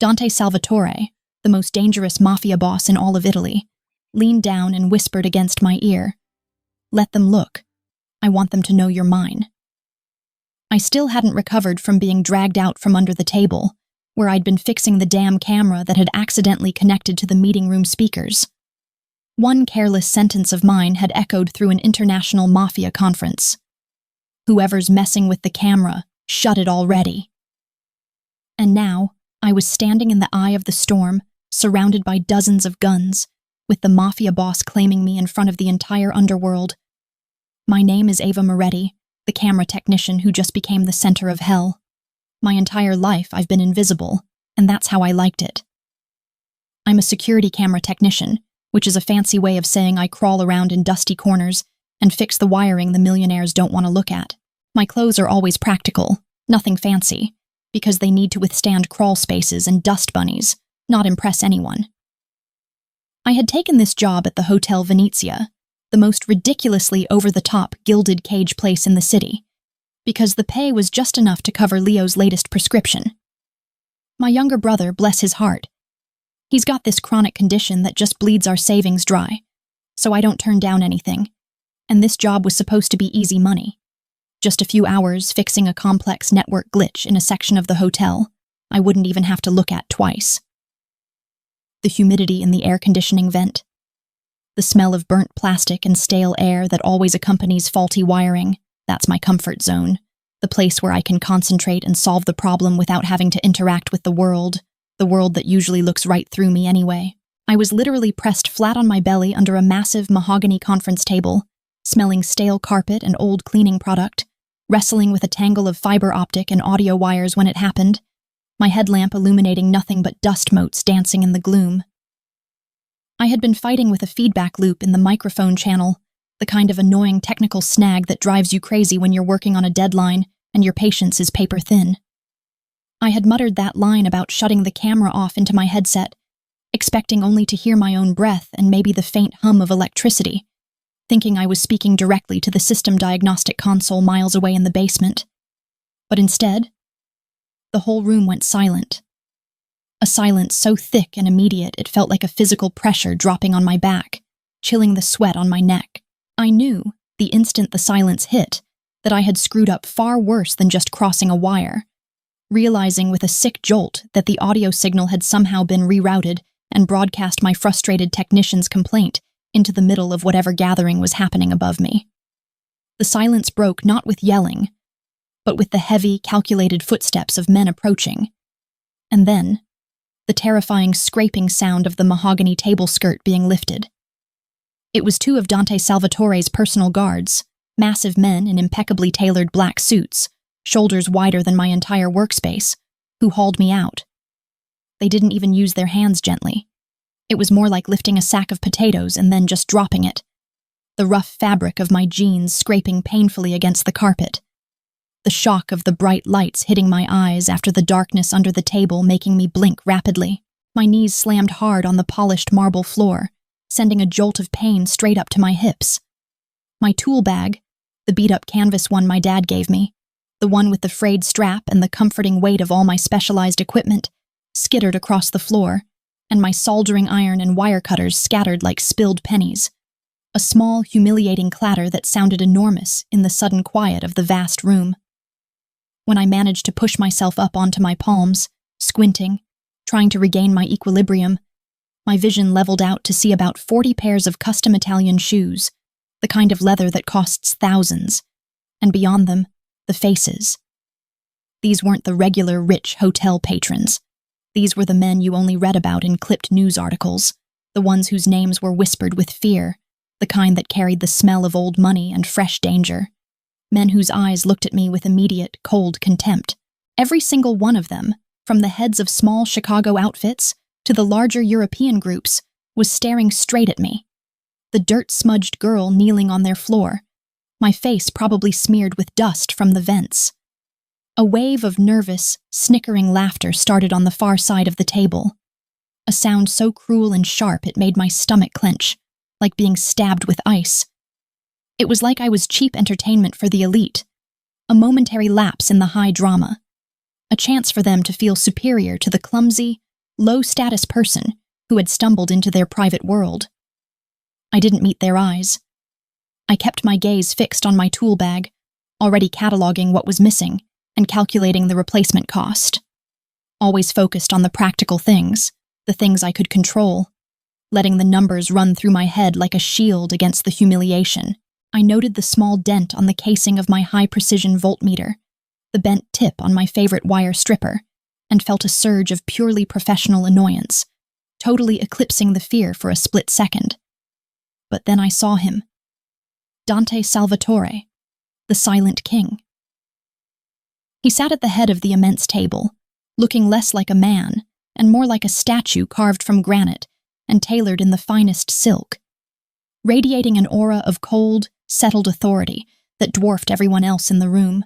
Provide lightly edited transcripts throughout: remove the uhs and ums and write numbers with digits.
Dante Salvatore, the most dangerous mafia boss in all of Italy, leaned down and whispered against my ear, "Let them look. I want them to know you're mine." I still hadn't recovered from being dragged out from under the table, where I'd been fixing the damn camera that had accidentally connected to the meeting room speakers. One careless sentence of mine had echoed through an international mafia conference. "Whoever's messing with the camera, shut it already." And now, I was standing in the eye of the storm, surrounded by dozens of guns, with the mafia boss claiming me in front of the entire underworld. My name is Ava Moretti, the camera technician who just became the center of hell. My entire life I've been invisible, and that's how I liked it. I'm a security camera technician, which is a fancy way of saying I crawl around in dusty corners and fix the wiring the millionaires don't want to look at. My clothes are always practical, nothing fancy, because they need to withstand crawl spaces and dust bunnies, not impress anyone. I had taken this job at the Hotel Venezia, the most ridiculously over-the-top gilded cage place in the city, because the pay was just enough to cover Leo's latest prescription. My younger brother, bless his heart, he's got this chronic condition that just bleeds our savings dry, so I don't turn down anything, and this job was supposed to be easy money. Just a few hours fixing a complex network glitch in a section of the hotel I wouldn't even have to look at twice. The humidity in the air conditioning vent, the smell of burnt plastic and stale air that always accompanies faulty wiring, that's my comfort zone, the place where I can concentrate and solve the problem without having to interact with the world that usually looks right through me anyway. I was literally pressed flat on my belly under a massive mahogany conference table, smelling stale carpet and old cleaning product, wrestling with a tangle of fiber optic and audio wires when it happened, my headlamp illuminating nothing but dust motes dancing in the gloom. I had been fighting with a feedback loop in the microphone channel, the kind of annoying technical snag that drives you crazy when you're working on a deadline and your patience is paper thin. I had muttered that line about shutting the camera off into my headset, expecting only to hear my own breath and maybe the faint hum of electricity, thinking I was speaking directly to the system diagnostic console miles away in the basement. But instead, the whole room went silent. A silence so thick and immediate it felt like a physical pressure dropping on my back, chilling the sweat on my neck. I knew, the instant the silence hit, that I had screwed up far worse than just crossing a wire, realizing with a sick jolt that the audio signal had somehow been rerouted and broadcast my frustrated technician's complaint into the middle of whatever gathering was happening above me. The silence broke not with yelling, but with the heavy, calculated footsteps of men approaching. And then, the terrifying scraping sound of the mahogany table skirt being lifted. It was two of Dante Salvatore's personal guards, massive men in impeccably tailored black suits, shoulders wider than my entire workspace, who hauled me out. They didn't even use their hands gently. It was more like lifting a sack of potatoes and then just dropping it. The rough fabric of my jeans scraping painfully against the carpet. The shock of the bright lights hitting my eyes after the darkness under the table making me blink rapidly. My knees slammed hard on the polished marble floor, sending a jolt of pain straight up to my hips. My tool bag, the beat-up canvas one my dad gave me, the one with the frayed strap and the comforting weight of all my specialized equipment, skittered across the floor, and my soldering iron and wire cutters scattered like spilled pennies. A small, humiliating clatter that sounded enormous in the sudden quiet of the vast room. When I managed to push myself up onto my palms, squinting, trying to regain my equilibrium, my vision leveled out to see about 40 pairs of custom Italian shoes, the kind of leather that costs thousands, and beyond them, the faces. These weren't the regular rich hotel patrons. These were the men you only read about in clipped news articles, the ones whose names were whispered with fear, the kind that carried the smell of old money and fresh danger. Men whose eyes looked at me with immediate, cold contempt. Every single one of them, from the heads of small Chicago outfits to the larger European groups, was staring straight at me. The dirt-smudged girl kneeling on their floor, my face probably smeared with dust from the vents. A wave of nervous, snickering laughter started on the far side of the table. A sound so cruel and sharp it made my stomach clench, like being stabbed with ice. It was like I was cheap entertainment for the elite, a momentary lapse in the high drama, a chance for them to feel superior to the clumsy, low-status person who had stumbled into their private world. I didn't meet their eyes. I kept my gaze fixed on my tool bag, already cataloging what was missing and calculating the replacement cost. Always focused on the practical things, the things I could control, letting the numbers run through my head like a shield against the humiliation. I noted the small dent on the casing of my high-precision voltmeter, the bent tip on my favorite wire stripper, and felt a surge of purely professional annoyance, totally eclipsing the fear for a split second. But then I saw him. Dante Salvatore, the Silent King. He sat at the head of the immense table, looking less like a man and more like a statue carved from granite and tailored in the finest silk, radiating an aura of cold, settled authority that dwarfed everyone else in the room.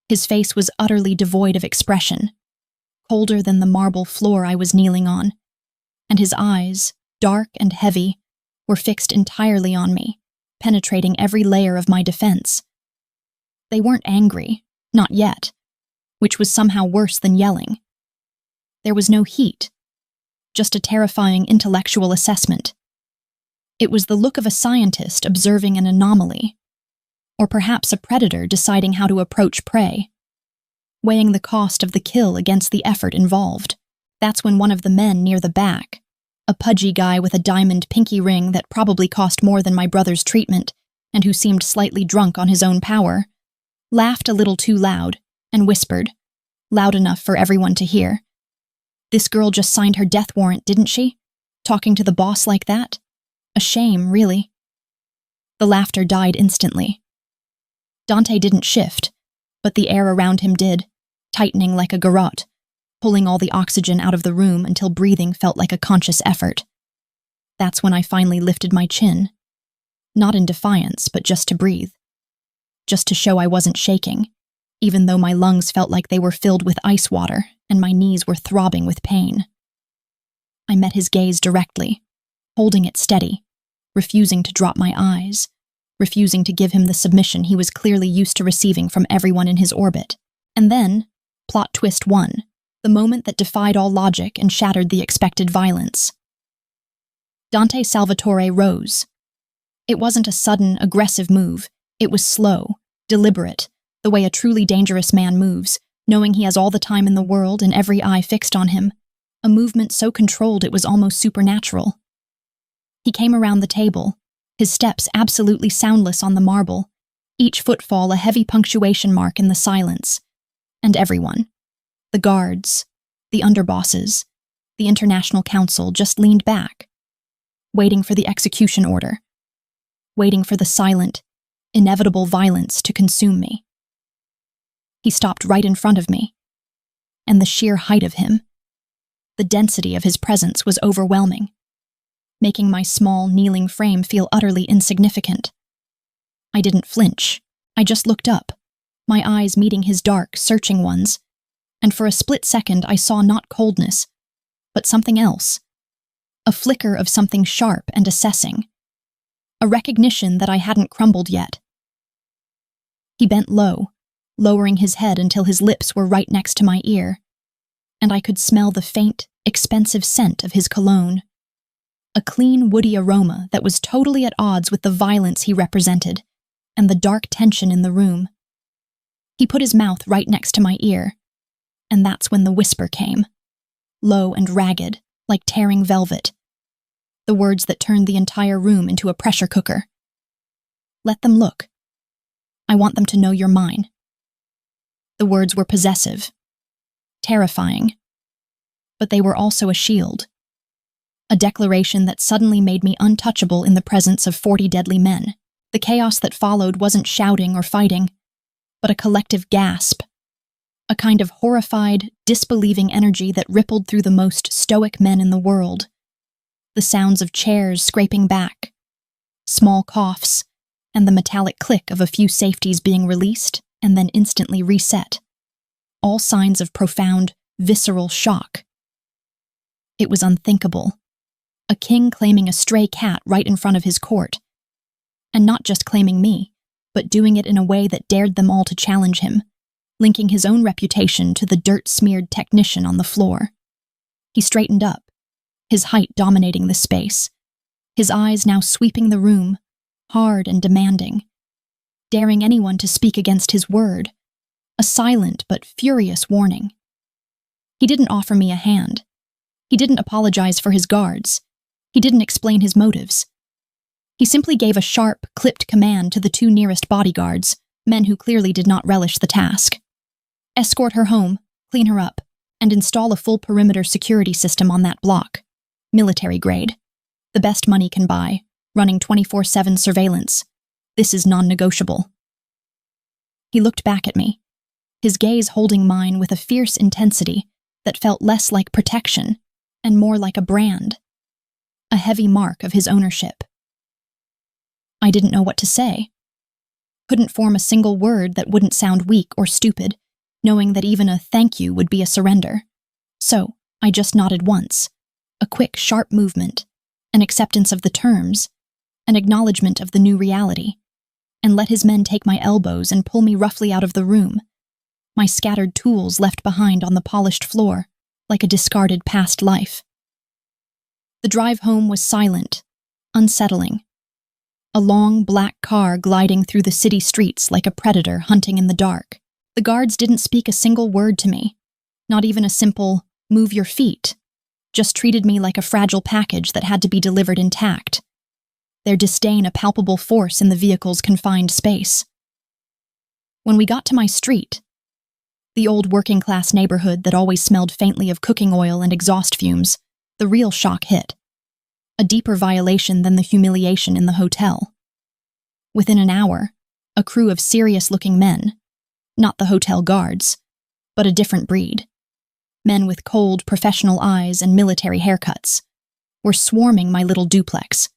His face was utterly devoid of expression, colder than the marble floor I was kneeling on, and his eyes, dark and heavy, were fixed entirely on me, penetrating every layer of my defense. They weren't angry, not yet, which was somehow worse than yelling. There was no heat, just a terrifying intellectual assessment. It was the look of a scientist observing an anomaly, or perhaps a predator deciding how to approach prey, weighing the cost of the kill against the effort involved. That's when one of the men near the back, a pudgy guy with a diamond pinky ring that probably cost more than my brother's treatment, and who seemed slightly drunk on his own power, laughed a little too loud and whispered, loud enough for everyone to hear, "This girl just signed her death warrant, didn't she? Talking to the boss like that? A shame, really." The laughter died instantly. Dante didn't shift, but the air around him did, tightening like a garrote, pulling all the oxygen out of the room until breathing felt like a conscious effort. That's when I finally lifted my chin. Not in defiance, but just to breathe. Just to show I wasn't shaking, even though my lungs felt like they were filled with ice water and my knees were throbbing with pain. I met his gaze directly, holding it steady, refusing to drop my eyes, refusing to give him the submission he was clearly used to receiving from everyone in his orbit. And then, plot twist 1, the moment that defied all logic and shattered the expected violence. Dante Salvatore rose. It wasn't a sudden, aggressive move. It was slow, deliberate, the way a truly dangerous man moves, knowing he has all the time in the world and every eye fixed on him, a movement so controlled it was almost supernatural. He came around the table, his steps absolutely soundless on the marble, each footfall a heavy punctuation mark in the silence. And everyone, the guards, the underbosses, the International Council just leaned back, waiting for the execution order, waiting for the silent, inevitable violence to consume me. He stopped right in front of me, and the sheer height of him, the density of his presence was overwhelming, making my small, kneeling frame feel utterly insignificant. I didn't flinch. I just looked up, my eyes meeting his dark, searching ones, and for a split second I saw not coldness, but something else. A flicker of something sharp and assessing. A recognition that I hadn't crumbled yet. He bent low, lowering his head until his lips were right next to my ear, and I could smell the faint, expensive scent of his cologne. A clean, woody aroma that was totally at odds with the violence he represented and the dark tension in the room. He put his mouth right next to my ear, and that's when the whisper came, low and ragged, like tearing velvet. The words that turned the entire room into a pressure cooker. "Let them look. I want them to know you're mine." The words were possessive, terrifying, but they were also a shield. A declaration that suddenly made me untouchable in the presence of 40 deadly men. The chaos that followed wasn't shouting or fighting, but a collective gasp. A kind of horrified, disbelieving energy that rippled through the most stoic men in the world. The sounds of chairs scraping back, small coughs, and the metallic click of a few safeties being released and then instantly reset. All signs of profound, visceral shock. It was unthinkable. A king claiming a stray cat right in front of his court. And not just claiming me, but doing it in a way that dared them all to challenge him, linking his own reputation to the dirt-smeared technician on the floor. He straightened up, his height dominating the space, his eyes now sweeping the room, hard and demanding, daring anyone to speak against his word, a silent but furious warning. He didn't offer me a hand. He didn't apologize for his guards. He didn't explain his motives. He simply gave a sharp, clipped command to the two nearest bodyguards, men who clearly did not relish the task. Escort her home, clean her up, and install a full perimeter security system on that block. Military grade. The best money can buy, running 24/7 surveillance. This is non-negotiable. He looked back at me, his gaze holding mine with a fierce intensity that felt less like protection and more like a brand, a heavy mark of his ownership. I didn't know what to say. Couldn't form a single word that wouldn't sound weak or stupid, knowing that even a thank you would be a surrender. So, I just nodded once, a quick, sharp movement, an acceptance of the terms, an acknowledgement of the new reality, and let his men take my elbows and pull me roughly out of the room, my scattered tools left behind on the polished floor, like a discarded past life. The drive home was silent, unsettling. A long, black car gliding through the city streets like a predator hunting in the dark. The guards didn't speak a single word to me, not even a simple, "move your feet," just treated me like a fragile package that had to be delivered intact. Their disdain a palpable force in the vehicle's confined space. When we got to my street, the old working-class neighborhood that always smelled faintly of cooking oil and exhaust fumes, the real shock hit. A deeper violation than the humiliation in the hotel. Within an hour, a crew of serious-looking men, not the hotel guards, but a different breed, men with cold, professional eyes and military haircuts, were swarming my little duplex.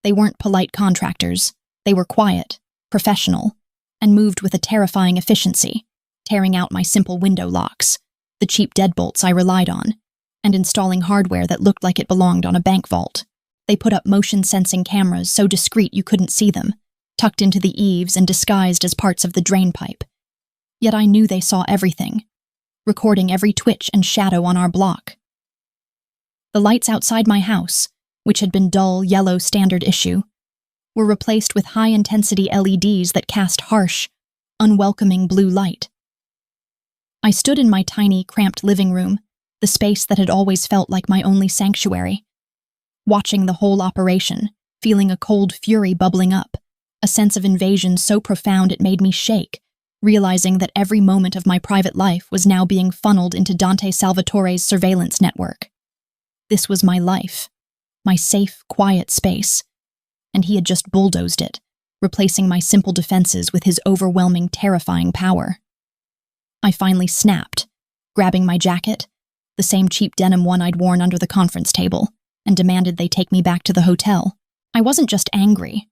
They weren't polite contractors, they were quiet, professional, and moved with a terrifying efficiency, tearing out my simple window locks, the cheap deadbolts I relied on, and installing hardware that looked like it belonged on a bank vault. They put up motion-sensing cameras so discreet you couldn't see them, tucked into the eaves and disguised as parts of the drain pipe. Yet I knew they saw everything, recording every twitch and shadow on our block. The lights outside my house, which had been dull, yellow standard issue, were replaced with high-intensity LEDs that cast harsh, unwelcoming blue light. I stood in my tiny, cramped living room, the space that had always felt like my only sanctuary, watching the whole operation, feeling a cold fury bubbling up, a sense of invasion so profound it made me shake, realizing that every moment of my private life was now being funneled into Dante Salvatore's surveillance network. This was my life, my safe, quiet space, and he had just bulldozed it, replacing my simple defenses with his overwhelming, terrifying power. I finally snapped, grabbing my jacket, the same cheap denim one I'd worn under the conference table, and demanded they take me back to the hotel. I wasn't just angry.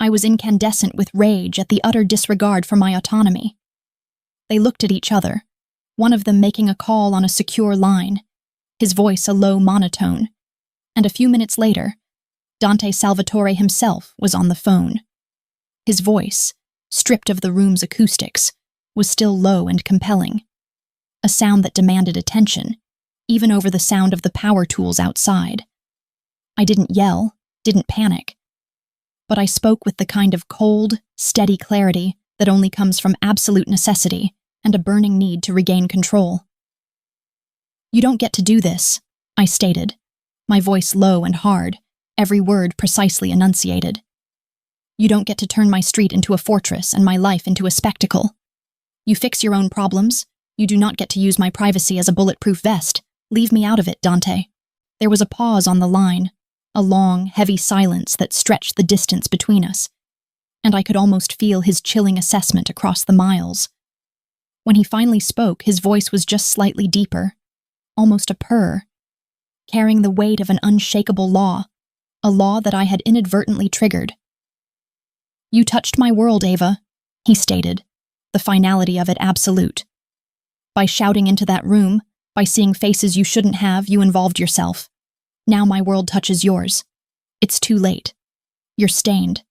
I was incandescent with rage at the utter disregard for my autonomy. They looked at each other, one of them making a call on a secure line, his voice a low monotone, and a few minutes later, Dante Salvatore himself was on the phone. His voice, stripped of the room's acoustics, was still low and compelling, a sound that demanded attention, even over the sound of the power tools outside. I didn't yell, didn't panic, but I spoke with the kind of cold, steady clarity that only comes from absolute necessity and a burning need to regain control. "You don't get to do this," I stated, my voice low and hard, every word precisely enunciated. "You don't get to turn my street into a fortress and my life into a spectacle. You fix your own problems. You do not get to use my privacy as a bulletproof vest. Leave me out of it, Dante." There was a pause on the line, a long, heavy silence that stretched the distance between us, and I could almost feel his chilling assessment across the miles. When he finally spoke, his voice was just slightly deeper, almost a purr, carrying the weight of an unshakable law, a law that I had inadvertently triggered. "You touched my world, Ava," he stated, the finality of it absolute. "By shouting into that room, by seeing faces you shouldn't have, you involved yourself. Now my world touches yours. It's too late. You're stained.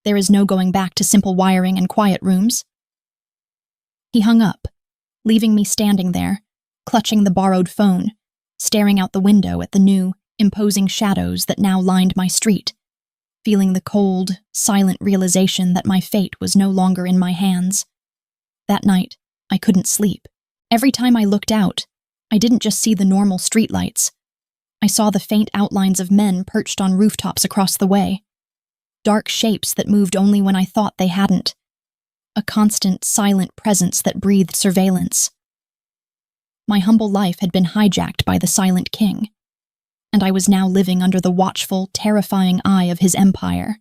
There is no going back to simple wiring and quiet rooms." He hung up, leaving me standing there, clutching the borrowed phone, staring out the window at the new, imposing shadows that now lined my street, feeling the cold, silent realization that my fate was no longer in my hands. That night, I couldn't sleep. Every time I looked out, I didn't just see the normal streetlights. I saw the faint outlines of men perched on rooftops across the way. Dark shapes that moved only when I thought they hadn't. A constant, silent presence that breathed surveillance. My humble life had been hijacked by the Silent King, and I was now living under the watchful, terrifying eye of his empire,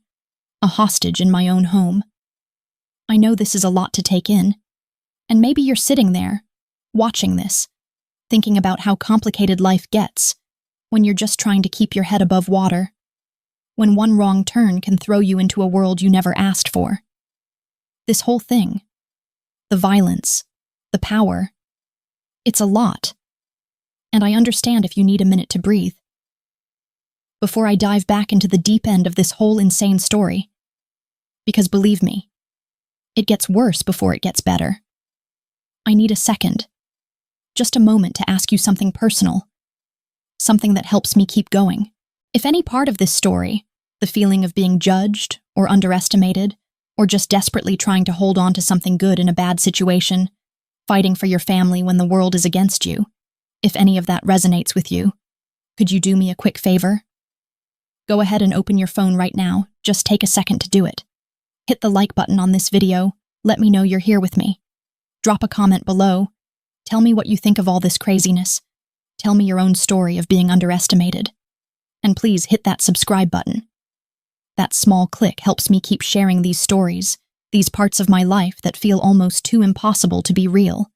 a hostage in my own home. I know this is a lot to take in, and maybe you're sitting there, watching this, thinking about how complicated life gets when you're just trying to keep your head above water, when one wrong turn can throw you into a world you never asked for. This whole thing, the violence, the power, it's a lot, and I understand if you need a minute to breathe. Before I dive back into the deep end of this whole insane story, because believe me, it gets worse before it gets better. I need a second, just a moment to ask you something personal, something that helps me keep going. If any part of this story, the feeling of being judged or underestimated, or just desperately trying to hold on to something good in a bad situation, fighting for your family when the world is against you, if any of that resonates with you, could you do me a quick favor? Go ahead and open your phone right now, just take a second to do it. Hit the like button on this video, let me know you're here with me. Drop a comment below, tell me what you think of all this craziness. Tell me your own story of being underestimated. And please hit that subscribe button. That small click helps me keep sharing these stories, these parts of my life that feel almost too impossible to be real,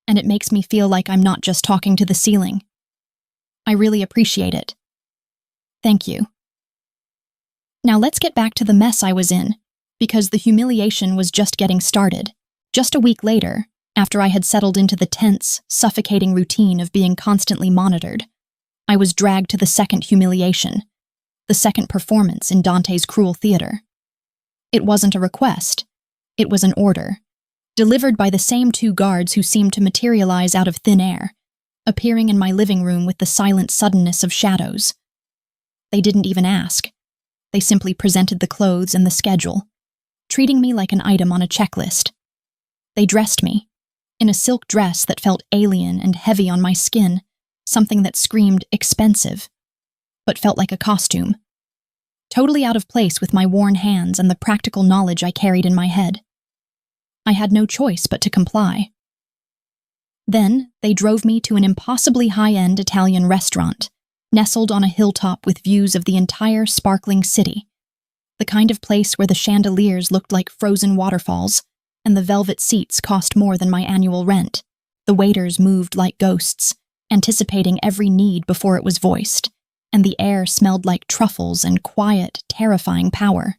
and it makes me feel like I'm not just talking to the ceiling. I really appreciate it. Thank you. Now let's get back to the mess I was in, because the humiliation was just getting started. Just a week later, after I had settled into the tense, suffocating routine of being constantly monitored, I was dragged to the second humiliation, the second performance in Dante's cruel theater. It wasn't a request, it was an order, delivered by the same two guards who seemed to materialize out of thin air, appearing in my living room with the silent suddenness of shadows. They didn't even ask. They simply presented the clothes and the schedule, treating me like an item on a checklist. They dressed me, in a silk dress that felt alien and heavy on my skin, something that screamed expensive, but felt like a costume. Totally out of place with my worn hands and the practical knowledge I carried in my head. I had no choice but to comply. Then, they drove me to an impossibly high-end Italian restaurant, nestled on a hilltop with views of the entire sparkling city, the kind of place where the chandeliers looked like frozen waterfalls, and the velvet seats cost more than my annual rent. The waiters moved like ghosts, anticipating every need before it was voiced, and the air smelled like truffles and quiet, terrifying power.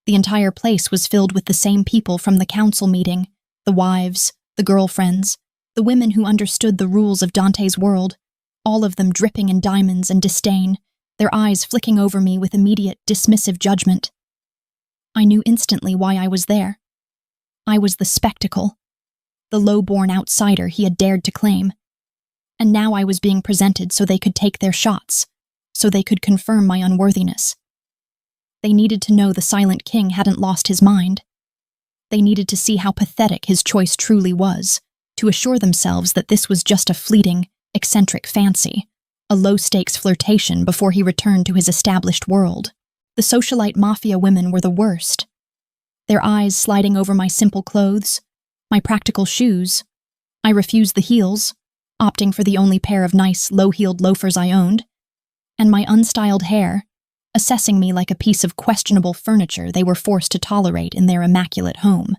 The entire place was filled with the same people from the council meeting, the wives, the girlfriends, the women who understood the rules of Dante's world, all of them dripping in diamonds and disdain, their eyes flicking over me with immediate, dismissive judgment. I knew instantly why I was there. I was the spectacle, the low-born outsider he had dared to claim. And now I was being presented so they could take their shots, so they could confirm my unworthiness. They needed to know the Silent King hadn't lost his mind. They needed to see how pathetic his choice truly was, to assure themselves that this was just a fleeting, eccentric fancy, a low-stakes flirtation before he returned to his established world. The socialite Mafia women were the worst. Their eyes sliding over my simple clothes, my practical shoes. I refused the heels, opting for the only pair of nice, low-heeled loafers I owned, and my unstyled hair, assessing me like a piece of questionable furniture they were forced to tolerate in their immaculate home.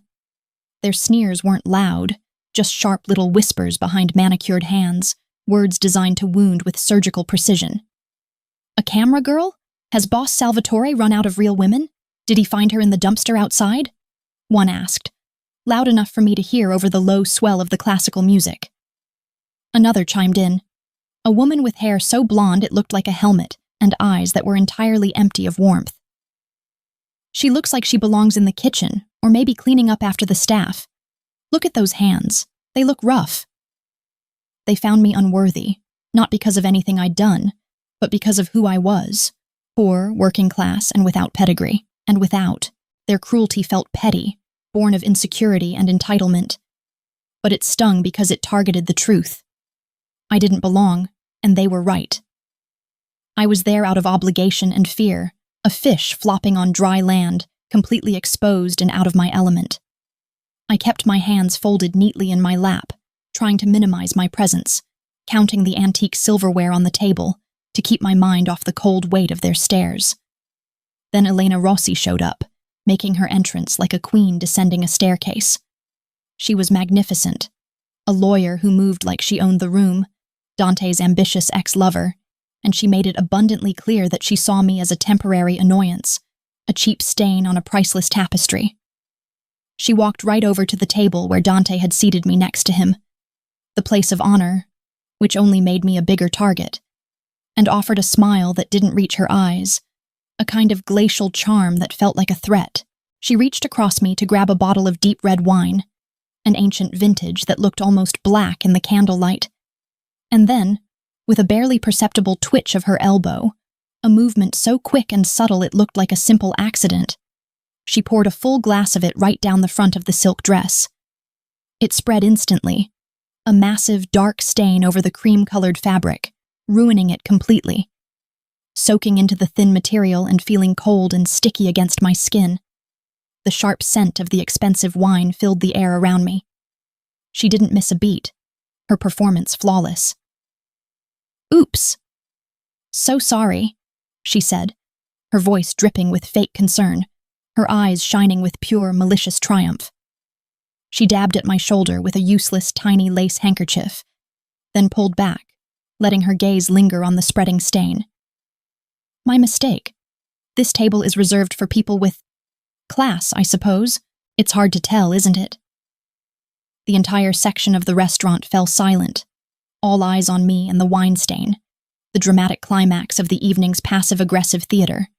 Their sneers weren't loud, just sharp little whispers behind manicured hands, words designed to wound with surgical precision. A camera girl? Has Boss Salvatore run out of real women? Did he find her in the dumpster outside? One asked, loud enough for me to hear over the low swell of the classical music. Another chimed in, a woman with hair so blonde it looked like a helmet, and eyes that were entirely empty of warmth. She looks like she belongs in the kitchen, or maybe cleaning up after the staff. Look at those hands. They look rough. They found me unworthy, Not because of anything I'd done, but because of who I was. Poor, working class, and without pedigree. And without. Their cruelty felt petty, born of insecurity and entitlement. But it stung because it targeted the truth. I didn't belong, and they were right. I was there out of obligation and fear, a fish flopping on dry land, completely exposed and out of my element. I kept my hands folded neatly in my lap, trying to minimize my presence, counting the antique silverware on the table to keep my mind off the cold weight of their stares. Then Elena Rossi showed up, making her entrance like a queen descending a staircase. She was magnificent, a lawyer who moved like she owned the room, Dante's ambitious ex-lover, and she made it abundantly clear that she saw me as a temporary annoyance, a cheap stain on a priceless tapestry. She walked right over to the table where Dante had seated me next to him, the place of honor, which only made me a bigger target, and offered a smile that didn't reach her eyes, a kind of glacial charm that felt like a threat. She reached across me to grab a bottle of deep red wine, an ancient vintage that looked almost black in the candlelight, and then, with a barely perceptible twitch of her elbow, a movement so quick and subtle it looked like a simple accident, she poured a full glass of it right down the front of the silk dress. It spread instantly, a massive dark stain over the cream-colored fabric, ruining it completely. Soaking into the thin material and feeling cold and sticky against my skin. The sharp scent of the expensive wine filled the air around me. She didn't miss a beat, her performance flawless. "Oops. So sorry," she said, her voice dripping with fake concern, her eyes shining with pure, malicious triumph. She dabbed at my shoulder with a useless, tiny lace handkerchief, then pulled back, letting her gaze linger on the spreading stain. "My mistake. This table is reserved for people with class, I suppose. It's hard to tell, isn't it?" The entire section of the restaurant fell silent, all eyes on me and the wine stain, the dramatic climax of the evening's passive-aggressive theater.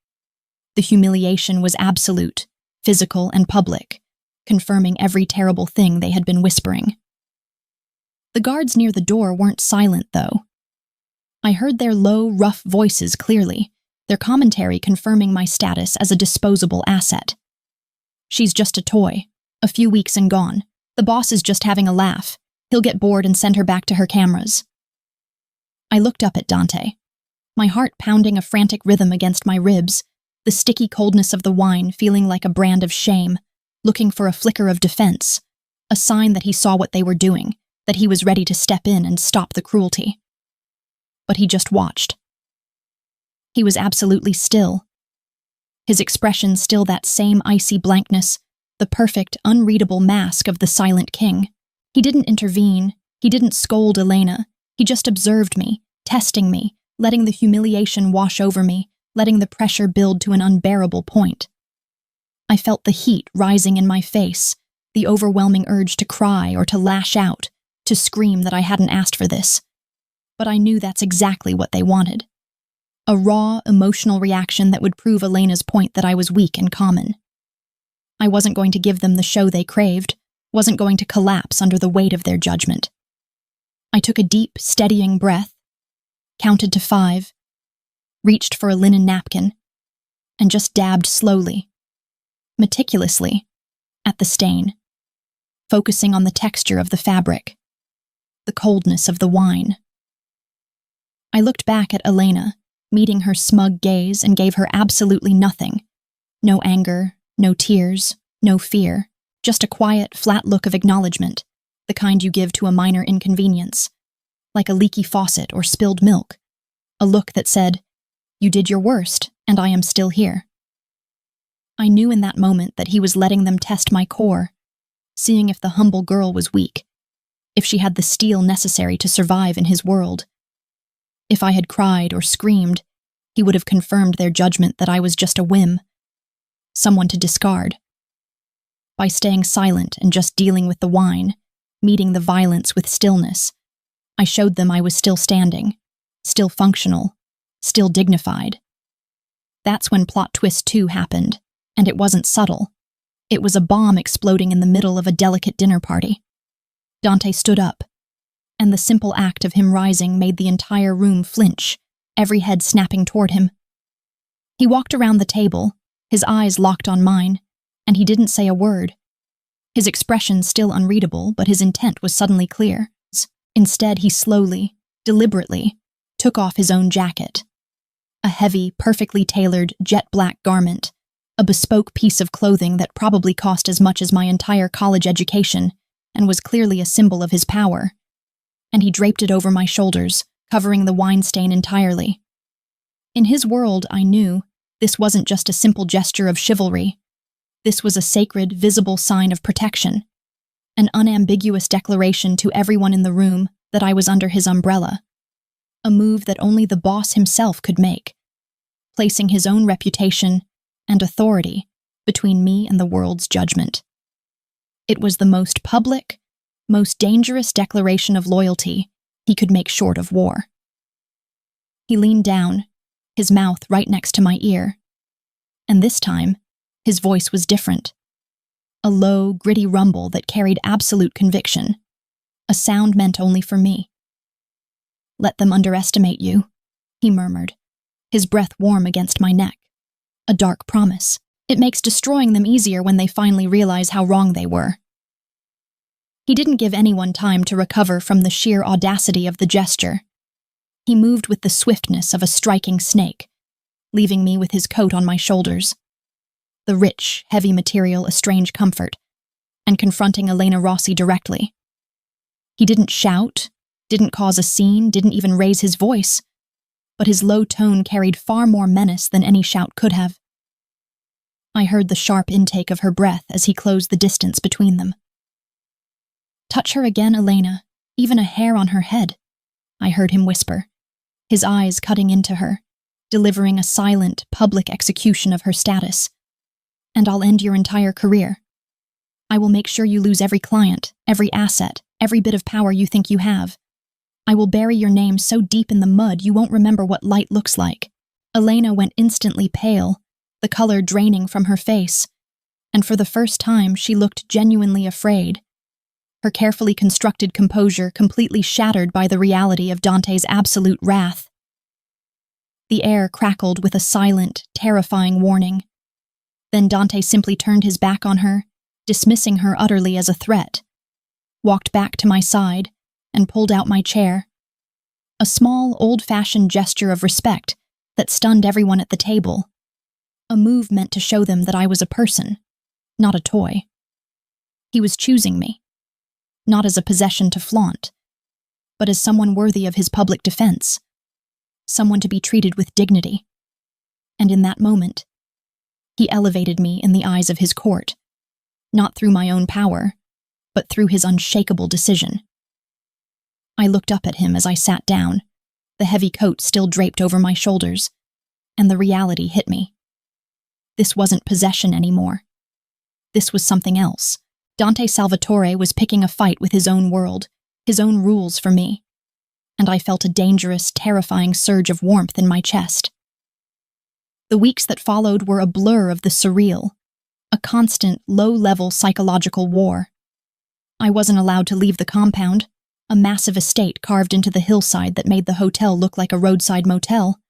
The humiliation was absolute, physical and public, confirming every terrible thing they had been whispering. The guards near the door weren't silent, though. I heard their low, rough voices clearly, their commentary confirming my status as a disposable asset. "She's just a toy, a few weeks and gone. The boss is just having a laugh. He'll get bored and send her back to her cameras." I looked up at Dante, my heart pounding a frantic rhythm against my ribs, the sticky coldness of the wine feeling like a brand of shame, looking for a flicker of defense, a sign that he saw what they were doing, that he was ready to step in and stop the cruelty. But he just watched. He was absolutely still. His expression still that same icy blankness, the perfect, unreadable mask of the silent king. He didn't intervene, he didn't scold Elena, he just observed me, testing me, letting the humiliation wash over me, letting the pressure build to an unbearable point. I felt the heat rising in my face, the overwhelming urge to cry or to lash out, to scream that I hadn't asked for this. But I knew that's exactly what they wanted. A raw, emotional reaction that would prove Elena's point that I was weak and common. I wasn't going to give them the show they craved, wasn't going to collapse under the weight of their judgment. I took a deep, steadying breath, counted to 5, reached for a linen napkin, and just dabbed slowly, meticulously, at the stain, focusing on the texture of the fabric, the coldness of the wine. I looked back at Elena, meeting her smug gaze, and gave her absolutely nothing. No anger, no tears, no fear, just a quiet, flat look of acknowledgement, the kind you give to a minor inconvenience, like a leaky faucet or spilled milk, a look that said, "You did your worst, and I am still here." I knew in that moment that he was letting them test my core, seeing if the humble girl was weak, if she had the steel necessary to survive in his world. If I had cried or screamed, he would have confirmed their judgment that I was just a whim, someone to discard. By staying silent and just dealing with the wine, meeting the violence with stillness, I showed them I was still standing, still functional, still dignified. That's when plot twist 2 happened, and it wasn't subtle. It was a bomb exploding in the middle of a delicate dinner party. Dante stood up, and the simple act of him rising made the entire room flinch, every head snapping toward him. He walked around the table, his eyes locked on mine, and he didn't say a word. His expression still unreadable, but his intent was suddenly clear. Instead, he slowly, deliberately, took off his own jacket. A heavy, perfectly tailored, jet-black garment, a bespoke piece of clothing that probably cost as much as my entire college education and was clearly a symbol of his power. And he draped it over my shoulders, covering the wine stain entirely. In his world, I knew, this wasn't just a simple gesture of chivalry. This was a sacred, visible sign of protection, an unambiguous declaration to everyone in the room that I was under his umbrella, a move that only the boss himself could make, placing his own reputation and authority between me and the world's judgment. It was the most public, most dangerous declaration of loyalty he could make short of war. He leaned down, his mouth right next to my ear, and this time, his voice was different. A low, gritty rumble that carried absolute conviction, a sound meant only for me. "Let them underestimate you," he murmured, his breath warm against my neck. A dark promise. It makes destroying them easier when they finally realize how wrong they were. He didn't give anyone time to recover from the sheer audacity of the gesture. He moved with the swiftness of a striking snake, leaving me with his coat on my shoulders. The rich, heavy material a strange comfort, and confronting Elena Rossi directly. He didn't shout, didn't cause a scene, didn't even raise his voice, but his low tone carried far more menace than any shout could have. I heard the sharp intake of her breath as he closed the distance between them. "Touch her again, Elena, even a hair on her head," I heard him whisper, his eyes cutting into her, delivering a silent, public execution of her status. "And I'll end your entire career. I will make sure you lose every client, every asset, every bit of power you think you have. I will bury your name so deep in the mud you won't remember what light looks like." Elena went instantly pale, the color draining from her face, and for the first time she looked genuinely afraid, her carefully constructed composure completely shattered by the reality of Dante's absolute wrath. The air crackled with a silent, terrifying warning. Then Dante simply turned his back on her, dismissing her utterly as a threat, walked back to my side, and pulled out my chair. A small, old-fashioned gesture of respect that stunned everyone at the table. A move meant to show them that I was a person, not a toy. He was choosing me, not as a possession to flaunt, but as someone worthy of his public defense, someone to be treated with dignity. And in that moment, he elevated me in the eyes of his court, not through my own power, but through his unshakable decision. I looked up at him as I sat down, the heavy coat still draped over my shoulders, and the reality hit me. This wasn't possession anymore. This was something else. Dante Salvatore was picking a fight with his own world, his own rules for me, and I felt a dangerous, terrifying surge of warmth in my chest. The weeks that followed were a blur of the surreal, a constant, low-level psychological war. I wasn't allowed to leave the compound, a massive estate carved into the hillside that made the hotel look like a roadside motel,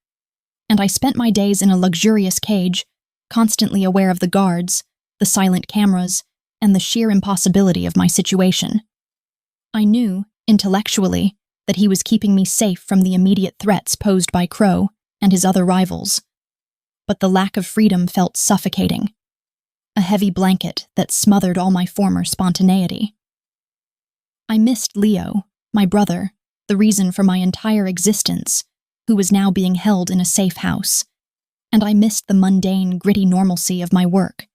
and I spent my days in a luxurious cage, constantly aware of the guards, the silent cameras, and the sheer impossibility of my situation. I knew, intellectually, that he was keeping me safe from the immediate threats posed by Crow and his other rivals, but the lack of freedom felt suffocating, a heavy blanket that smothered all my former spontaneity. I missed Leo, my brother, the reason for my entire existence, who was now being held in a safe house, and I missed the mundane, gritty normalcy of my work,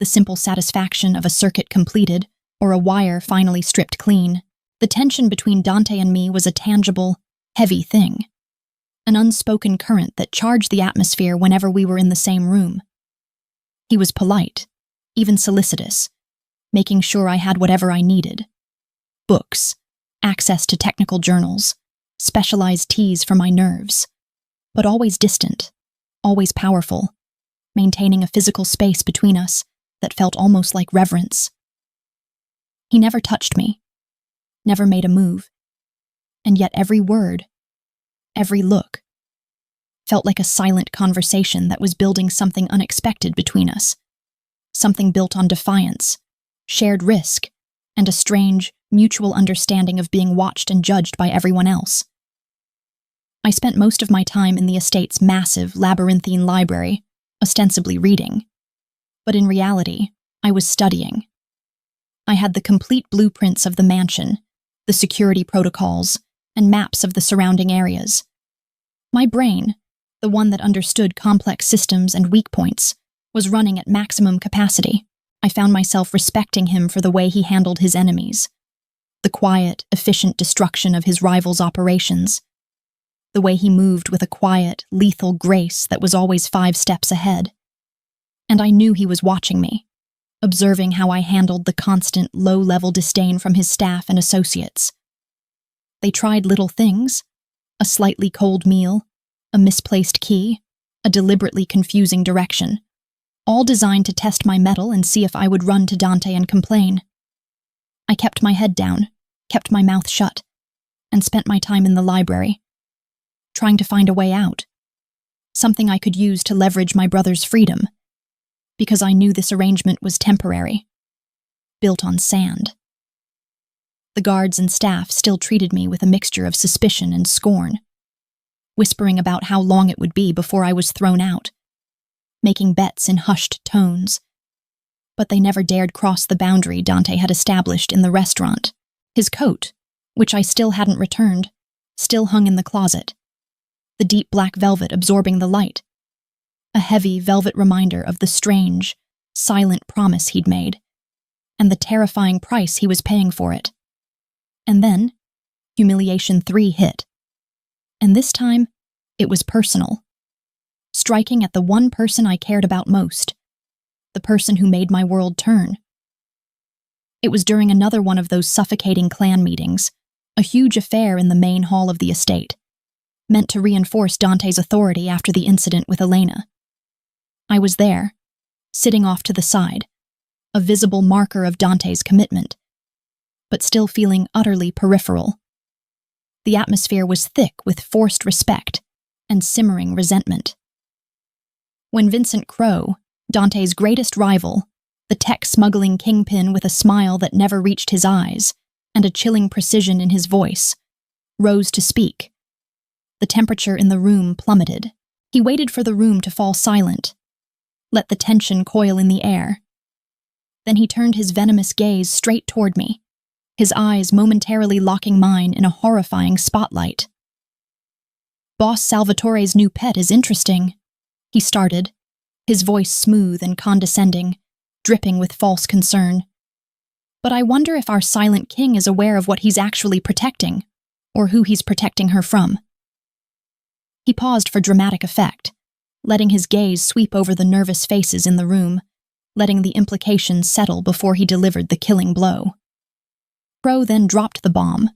the simple satisfaction of a circuit completed or a wire finally stripped clean. The tension between Dante and me was a tangible, heavy thing, an unspoken current that charged the atmosphere whenever we were in the same room. He was polite, even solicitous, making sure I had whatever I needed. Books, access to technical journals, specialized teas for my nerves, but always distant, always powerful, maintaining a physical space between us that felt almost like reverence. He never touched me, never made a move, And yet every word, every look, felt like a silent conversation that was building something unexpected between us. Something built on defiance, shared risk, and a strange, mutual understanding of being watched and judged by everyone else. I spent most of my time in the estate's massive, labyrinthine library, ostensibly reading. But in reality, I was studying. I had the complete blueprints of the mansion, the security protocols, and maps of the surrounding areas. My brain, the one that understood complex systems and weak points, was running at maximum capacity. I found myself respecting him for the way he handled his enemies, the quiet, efficient destruction of his rivals' operations, the way he moved with a quiet, lethal grace that was always 5 steps ahead. And I knew he was watching me, observing how I handled the constant, low-level disdain from his staff and associates. They tried little things, a slightly cold meal, a misplaced key, a deliberately confusing direction, all designed to test my mettle and see if I would run to Dante and complain. I kept my head down, kept my mouth shut, and spent my time in the library, trying to find a way out, something I could use to leverage my brother's freedom, because I knew this arrangement was temporary, built on sand. The guards and staff still treated me with a mixture of suspicion and scorn, whispering about how long it would be before I was thrown out, making bets in hushed tones. But they never dared cross the boundary Dante had established in the restaurant. His coat, which I still hadn't returned, still hung in the closet, the deep black velvet absorbing the light, a heavy velvet reminder of the strange, silent promise he'd made, and the terrifying price he was paying for it. And then, Humiliation 3 hit. And this time, it was personal, striking at the one person I cared about most, the person who made my world turn. It was during another one of those suffocating clan meetings, a huge affair in the main hall of the estate, meant to reinforce Dante's authority after the incident with Elena. I was there, sitting off to the side, a visible marker of Dante's commitment, but still feeling utterly peripheral. The atmosphere was thick with forced respect and simmering resentment. When Vincent Crowe, Dante's greatest rival, the tech-smuggling kingpin with a smile that never reached his eyes and a chilling precision in his voice, rose to speak, the temperature in the room plummeted. He waited for the room to fall silent, let the tension coil in the air. Then he turned his venomous gaze straight toward me, his eyes momentarily locking mine in a horrifying spotlight. "Boss Salvatore's new pet is interesting," he started, his voice smooth and condescending, dripping with false concern. "But I wonder if our silent king is aware of what he's actually protecting, or who he's protecting her from." He paused for dramatic effect, letting his gaze sweep over the nervous faces in the room, letting the implications settle before he delivered the killing blow. Crowe then dropped the bomb,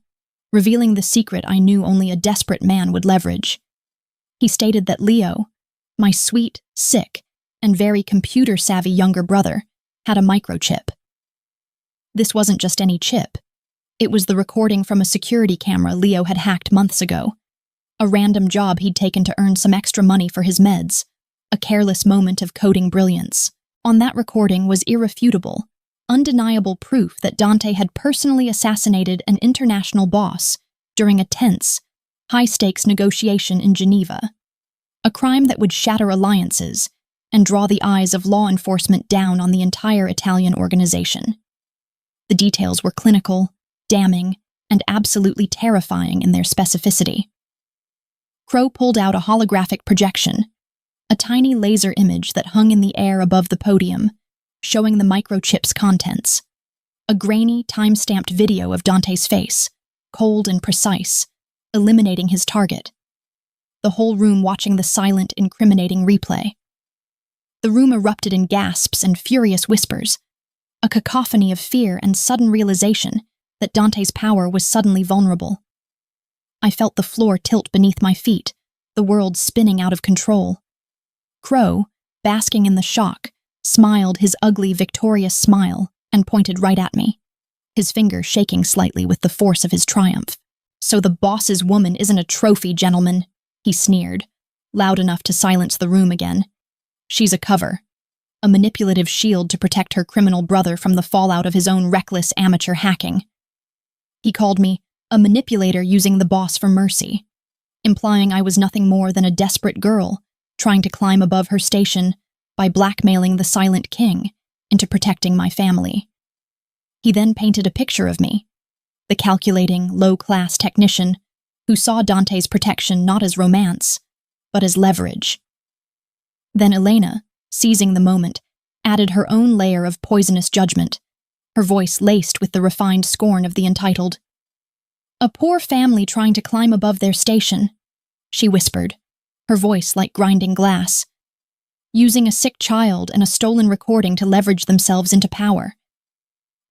revealing the secret I knew only a desperate man would leverage. He stated that Leo, my sweet, sick, and very computer-savvy younger brother, had a microchip. This wasn't just any chip. It was the recording from a security camera Leo had hacked months ago, a random job he'd taken to earn some extra money for his meds, a careless moment of coding brilliance. On that recording was irrefutable, undeniable proof that Dante had personally assassinated an international boss during a tense, high-stakes negotiation in Geneva, a crime that would shatter alliances and draw the eyes of law enforcement down on the entire Italian organization. The details were clinical, damning, and absolutely terrifying in their specificity. Crowe pulled out a holographic projection, a tiny laser image that hung in the air above the podium, showing the microchip's contents. A grainy, time-stamped video of Dante's face, cold and precise, eliminating his target. The whole room watching the silent, incriminating replay. The room erupted in gasps and furious whispers, a cacophony of fear and sudden realization that Dante's power was suddenly vulnerable. I felt the floor tilt beneath my feet, the world spinning out of control. Crowe, basking in the shock, smiled his ugly, victorious smile and pointed right at me, his finger shaking slightly with the force of his triumph. So the boss's woman isn't a trophy, gentlemen, he sneered, loud enough to silence the room again. She's a cover, a manipulative shield to protect her criminal brother from the fallout of his own reckless amateur hacking. He called me a manipulator using the boss for mercy, implying I was nothing more than a desperate girl trying to climb above her station by blackmailing the silent king into protecting my family. He then painted a picture of me, the calculating, low-class technician who saw Dante's protection not as romance, but as leverage. Then Elena, seizing the moment, added her own layer of poisonous judgment, her voice laced with the refined scorn of the entitled. "A poor family trying to climb above their station," she whispered, her voice like grinding glass, "using a sick child and a stolen recording to leverage themselves into power.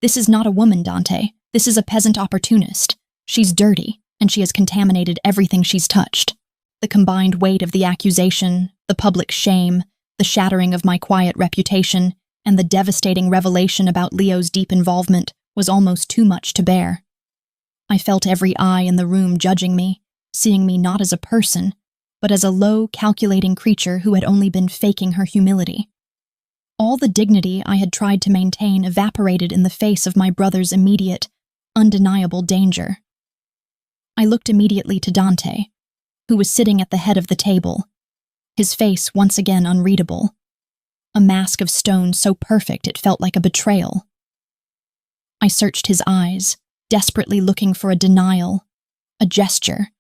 This is not a woman, Dante. This is a peasant opportunist. She's dirty, and she has contaminated everything she's touched." The combined weight of the accusation, the public shame, the shattering of my quiet reputation, and the devastating revelation about Leo's deep involvement was almost too much to bear. I felt every eye in the room judging me, seeing me not as a person, but as a low, calculating creature who had only been faking her humility. All the dignity I had tried to maintain evaporated in the face of my brother's immediate, undeniable danger. I looked immediately to Dante, who was sitting at the head of the table, his face once again unreadable, a mask of stone so perfect it felt like a betrayal. I searched his eyes, desperately looking for a denial, a gesture,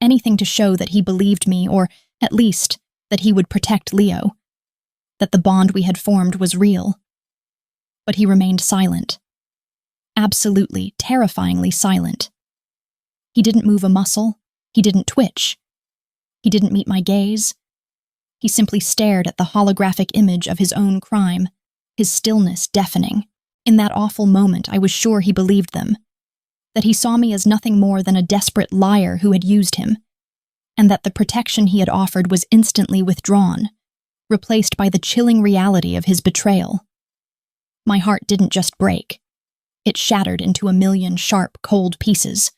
anything to show that he believed me, or at least that he would protect Leo, that the bond we had formed was real. But he remained silent, absolutely, terrifyingly silent. He didn't move a muscle. He didn't twitch. He didn't meet my gaze. He simply stared at the holographic image of his own crime, his stillness deafening. In that awful moment, I was sure he believed them, that he saw me as nothing more than a desperate liar who had used him, and that the protection he had offered was instantly withdrawn, replaced by the chilling reality of his betrayal. My heart didn't just break. It shattered into a million sharp, cold pieces,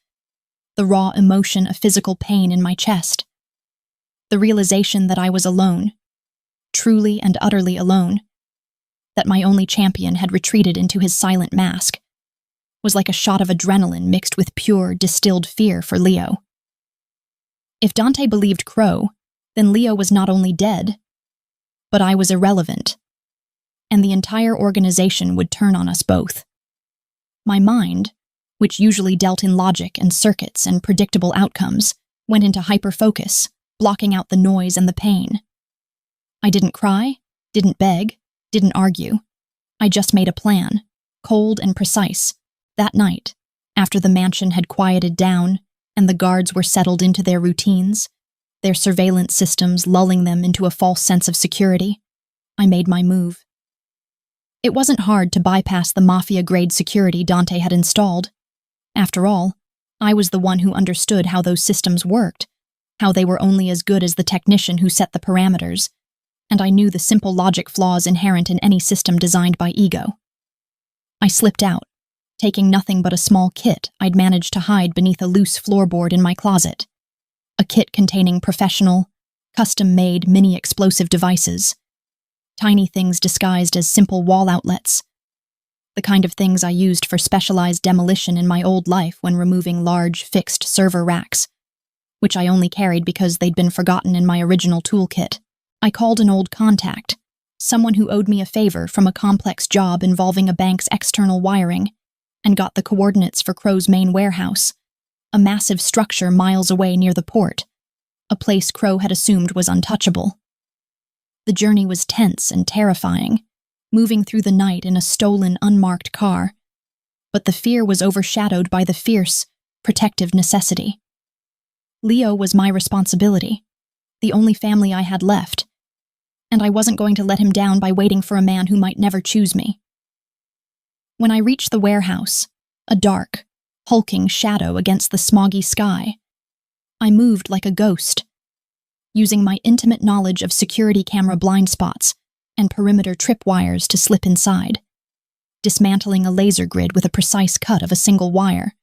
the raw emotion of physical pain in my chest. The realization that I was alone, truly and utterly alone, that my only champion had retreated into his silent mask, was like a shot of adrenaline mixed with pure, distilled fear for Leo. If Dante believed Crow, then Leo was not only dead, but I was irrelevant, and the entire organization would turn on us both. My mind, which usually dealt in logic and circuits and predictable outcomes, went into hyperfocus, blocking out the noise and the pain. I didn't cry, didn't beg, didn't argue. I just made a plan, cold and precise. That night, after the mansion had quieted down and the guards were settled into their routines, their surveillance systems lulling them into a false sense of security, I made my move. It wasn't hard to bypass the Mafia-grade security Dante had installed. After all, I was the one who understood how those systems worked, how they were only as good as the technician who set the parameters, and I knew the simple logic flaws inherent in any system designed by ego. I slipped out, taking nothing but a small kit I'd managed to hide beneath a loose floorboard in my closet, a kit containing professional, custom-made mini-explosive devices, tiny things disguised as simple wall outlets, the kind of things I used for specialized demolition in my old life when removing large, fixed server racks, which I only carried because they'd been forgotten in my original toolkit. I called an old contact, someone who owed me a favor from a complex job involving a bank's external wiring, and got the coordinates for Crow's main warehouse, a massive structure miles away near the port, a place Crow had assumed was untouchable. The journey was tense and terrifying, moving through the night in a stolen, unmarked car, but the fear was overshadowed by the fierce, protective necessity. Leo was my responsibility, the only family I had left, and I wasn't going to let him down by waiting for a man who might never choose me. When I reached the warehouse, a dark, hulking shadow against the smoggy sky, I moved like a ghost, using my intimate knowledge of security camera blind spots and perimeter tripwires to slip inside, dismantling a laser grid with a precise cut of a single wire.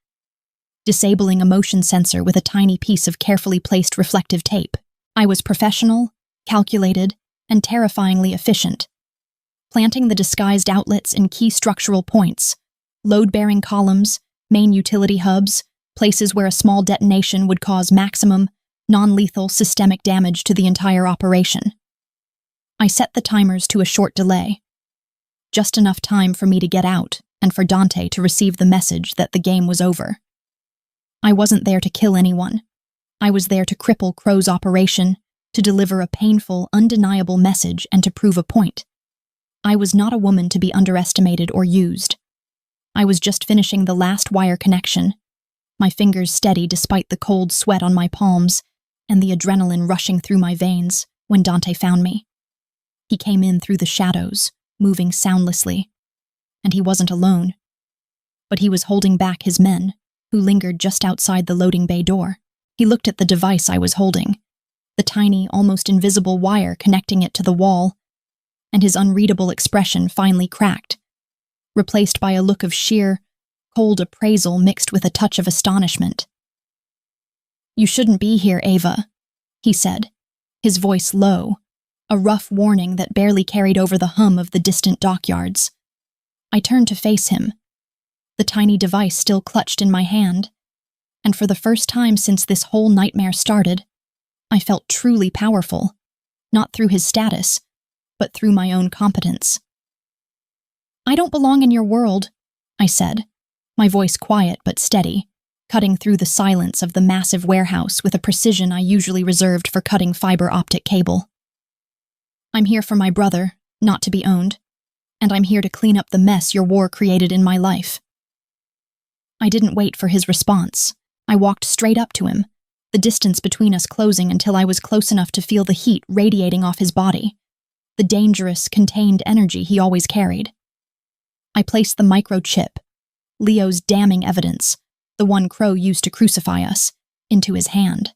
disabling a motion sensor with a tiny piece of carefully placed reflective tape. I was professional, calculated, and terrifyingly efficient, planting the disguised outlets in key structural points, load-bearing columns, main utility hubs, places where a small detonation would cause maximum, non-lethal systemic damage to the entire operation. I set the timers to a short delay, just enough time for me to get out and for Dante to receive the message that the game was over. I wasn't there to kill anyone. I was there to cripple Crow's operation, to deliver a painful, undeniable message and to prove a point. I was not a woman to be underestimated or used. I was just finishing the last wire connection, my fingers steady despite the cold sweat on my palms and the adrenaline rushing through my veins when Dante found me. He came in through the shadows, moving soundlessly, and he wasn't alone. But he was holding back his men, who lingered just outside the loading bay door. He looked at the device I was holding, the tiny, almost invisible wire connecting it to the wall, and his unreadable expression finally cracked, replaced by a look of sheer, cold appraisal mixed with a touch of astonishment. "You shouldn't be here, Ava," he said, his voice low, a rough warning that barely carried over the hum of the distant dockyards. I turned to face him, the tiny device still clutched in my hand, and for the first time since this whole nightmare started, I felt truly powerful, not through his status, but through my own competence. "I don't belong in your world," I said, my voice quiet but steady, cutting through the silence of the massive warehouse with a precision I usually reserved for cutting fiber optic cable. "I'm here for my brother, not to be owned, and I'm here to clean up the mess your war created in my life." I didn't wait for his response. I walked straight up to him, the distance between us closing until I was close enough to feel the heat radiating off his body, the dangerous, contained energy he always carried. I placed the microchip, Leo's damning evidence, the one Crow used to crucify us, into his hand.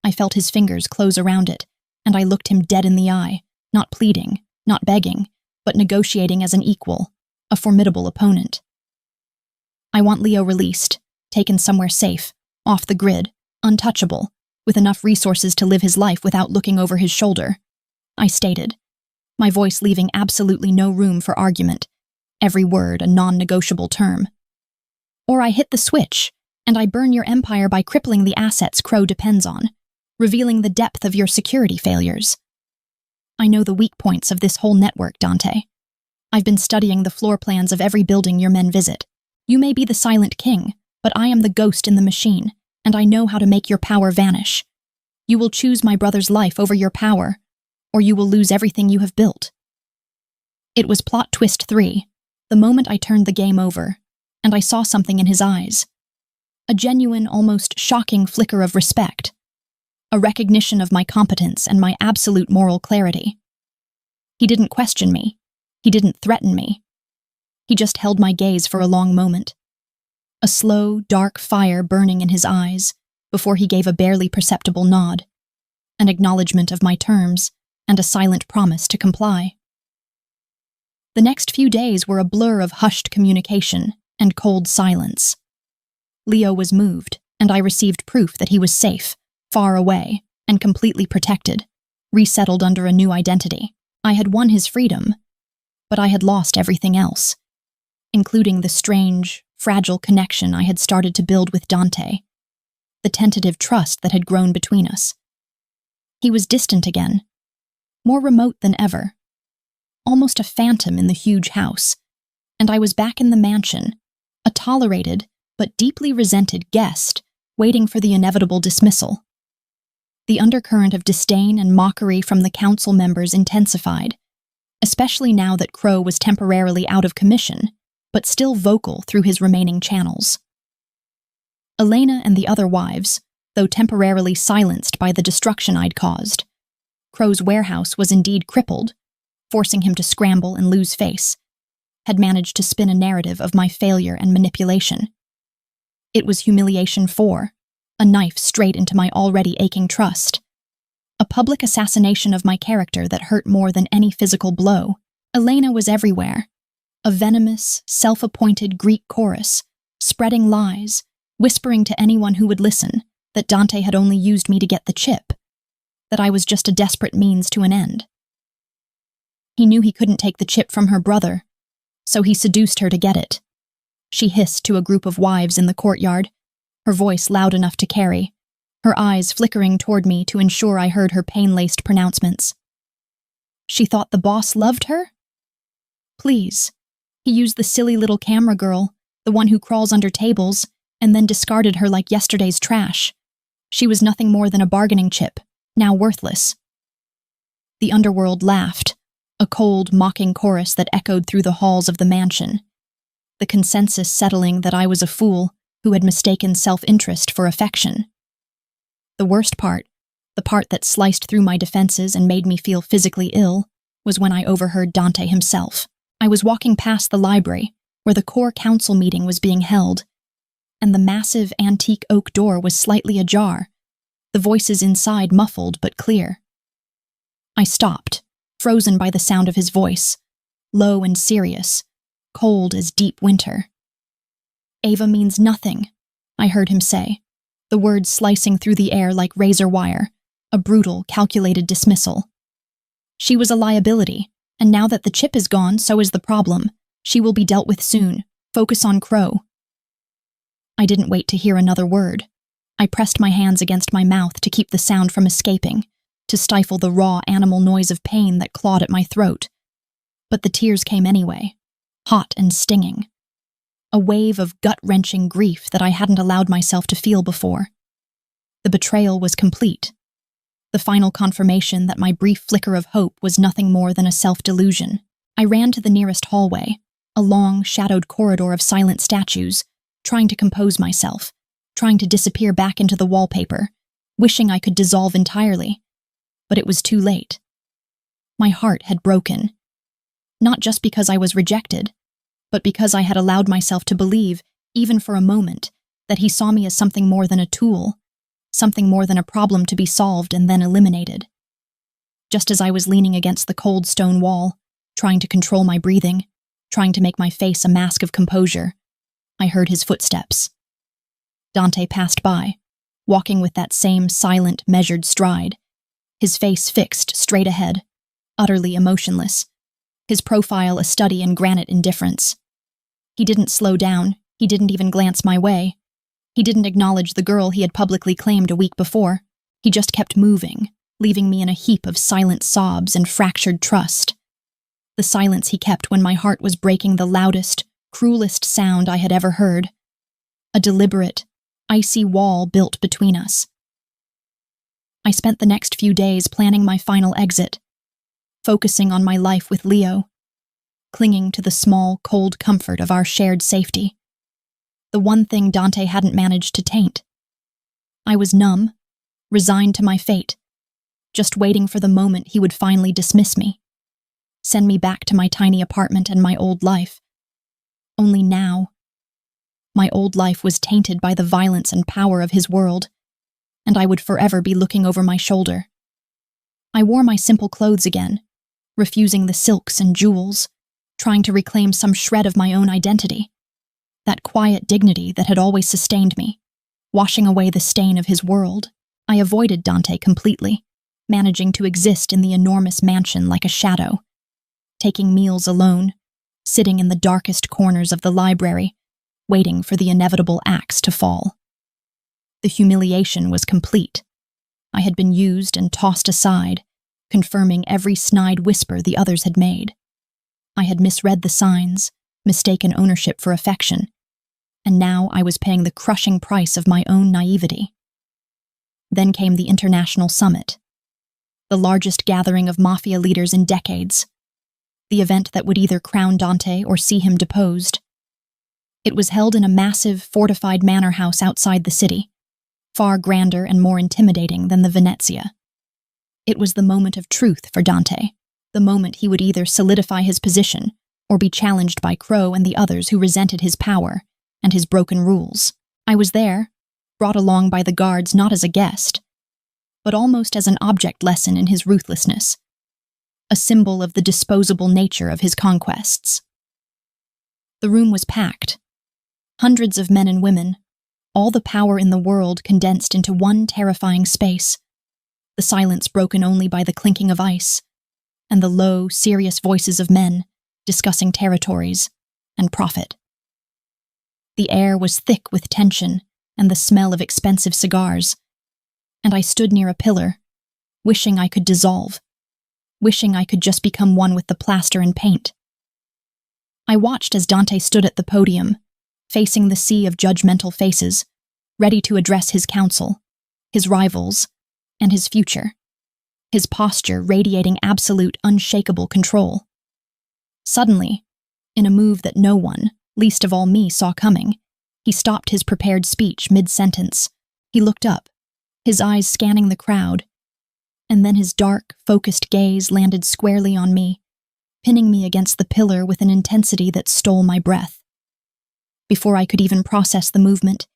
I felt his fingers close around it, and I looked him dead in the eye, not pleading, not begging, but negotiating as an equal, a formidable opponent. "I want Leo released, taken somewhere safe, off the grid, untouchable, with enough resources to live his life without looking over his shoulder," I stated, my voice leaving absolutely no room for argument, every word a non-negotiable term. "Or I hit the switch, and I burn your empire by crippling the assets Crow depends on, revealing the depth of your security failures. I know the weak points of this whole network, Dante. I've been studying the floor plans of every building your men visit. You may be the silent king, but I am the ghost in the machine, and I know how to make your power vanish. You will choose my brother's life over your power, or you will lose everything you have built." It was plot twist 3, the moment I turned the game over, and I saw something in his eyes. A genuine, almost shocking flicker of respect. A recognition of my competence and my absolute moral clarity. He didn't question me. He didn't threaten me. He just held my gaze for a long moment. A slow, dark fire burning in his eyes before he gave a barely perceptible nod, an acknowledgement of my terms, and a silent promise to comply. The next few days were a blur of hushed communication and cold silence. Leo was moved, and I received proof that he was safe, far away, and completely protected, resettled under a new identity. I had won his freedom, but I had lost everything else, including the strange, fragile connection I had started to build with Dante, the tentative trust that had grown between us. He was distant again, more remote than ever, almost a phantom in the huge house, and I was back in the mansion, a tolerated but deeply resented guest, waiting for the inevitable dismissal. The undercurrent of disdain and mockery from the council members intensified, especially now that Crow was temporarily out of commission, but still vocal through his remaining channels. Elena and the other wives, though temporarily silenced by the destruction I'd caused, Crow's warehouse was indeed crippled, forcing him to scramble and lose face, had managed to spin a narrative of my failure and manipulation. It was humiliation 4, a knife straight into my already aching trust. A public assassination of my character that hurt more than any physical blow. Elena was everywhere, a venomous, self-appointed Greek chorus, spreading lies, whispering to anyone who would listen that Dante had only used me to get the chip, that I was just a desperate means to an end. He knew he couldn't take the chip from her brother, so he seduced her to get it. She hissed to a group of wives in the courtyard, her voice loud enough to carry, her eyes flickering toward me to ensure I heard her pain-laced pronouncements. She thought the boss loved her? Please. He used the silly little camera girl, the one who crawls under tables, and then discarded her like yesterday's trash. She was nothing more than a bargaining chip, now worthless. The underworld laughed, a cold, mocking chorus that echoed through the halls of the mansion, the consensus settling that I was a fool who had mistaken self-interest for affection. The worst part, the part that sliced through my defenses and made me feel physically ill, was when I overheard Dante himself. I was walking past the library, where the core council meeting was being held, and the massive antique oak door was slightly ajar, the voices inside muffled but clear. I stopped, frozen by the sound of his voice, low and serious, cold as deep winter. Ava means nothing, I heard him say, the words slicing through the air like razor wire, a brutal, calculated dismissal. She was a liability, and now that the chip is gone, so is the problem. She will be dealt with soon. Focus on Crow. I didn't wait to hear another word. I pressed my hands against my mouth to keep the sound from escaping, to stifle the raw animal noise of pain that clawed at my throat. But the tears came anyway, hot and stinging. A wave of gut-wrenching grief that I hadn't allowed myself to feel before. The betrayal was complete. The final confirmation that my brief flicker of hope was nothing more than a self-delusion. I ran to the nearest hallway, a long, shadowed corridor of silent statues, trying to compose myself, trying to disappear back into the wallpaper, wishing I could dissolve entirely. But it was too late. My heart had broken. Not just because I was rejected, but because I had allowed myself to believe, even for a moment, that he saw me as something more than a tool, something more than a problem to be solved and then eliminated. Just as I was leaning against the cold stone wall, trying to control my breathing, trying to make my face a mask of composure, I heard his footsteps. Dante passed by, walking with that same silent, measured stride, his face fixed straight ahead, utterly emotionless, his profile a study in granite indifference. He didn't slow down, he didn't even glance my way. He didn't acknowledge the girl he had publicly claimed a week before. He just kept moving, leaving me in a heap of silent sobs and fractured trust. The silence he kept when my heart was breaking the loudest, cruelest sound I had ever heard. A deliberate, icy wall built between us. I spent the next few days planning my final exit, focusing on my life with Leo, clinging to the small, cold comfort of our shared safety. The one thing Dante hadn't managed to taint. I was numb, resigned to my fate, just waiting for the moment he would finally dismiss me, send me back to my tiny apartment and my old life. Only now, my old life was tainted by the violence and power of his world, and I would forever be looking over my shoulder. I wore my simple clothes again, refusing the silks and jewels, trying to reclaim some shred of my own identity, that quiet dignity that had always sustained me, washing away the stain of his world. I avoided Dante completely, managing to exist in the enormous mansion like a shadow, taking meals alone, sitting in the darkest corners of the library, waiting for the inevitable axe to fall. The humiliation was complete. I had been used and tossed aside, confirming every snide whisper the others had made. I had misread the signs, mistaken ownership for affection, and now I was paying the crushing price of my own naivety. Then came the International Summit, the largest gathering of Mafia leaders in decades, the event that would either crown Dante or see him deposed. It was held in a massive, fortified manor house outside the city, far grander and more intimidating than the Venezia. It was the moment of truth for Dante, the moment he would either solidify his position or be challenged by Crow and the others who resented his power and his broken rules. I was there, brought along by the guards not as a guest, but almost as an object lesson in his ruthlessness, a symbol of the disposable nature of his conquests. The room was packed. Hundreds of men and women, all the power in the world condensed into one terrifying space, the silence broken only by the clinking of ice, and the low, serious voices of men discussing territories and profit. The air was thick with tension and the smell of expensive cigars, and I stood near a pillar, wishing I could dissolve, wishing I could just become one with the plaster and paint. I watched as Dante stood at the podium, facing the sea of judgmental faces, ready to address his council, his rivals, and his future, his posture radiating absolute, unshakable control. Suddenly, in a move that no one, least of all me, saw coming, he stopped his prepared speech mid-sentence. He looked up, his eyes scanning the crowd, and then his dark, focused gaze landed squarely on me, pinning me against the pillar with an intensity that stole my breath. Before I could even process the movement,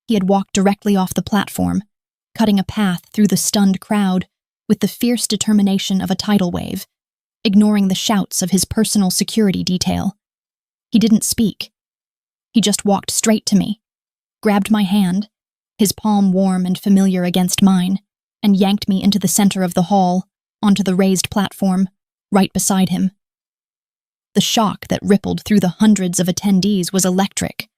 he had walked directly off the platform, cutting a path through the stunned crowd with the fierce determination of a tidal wave, ignoring the shouts of his personal security detail. He didn't speak. He just walked straight to me, grabbed my hand, his palm warm and familiar against mine, and yanked me into the center of the hall, onto the raised platform, right beside him. The shock that rippled through the hundreds of attendees was electric,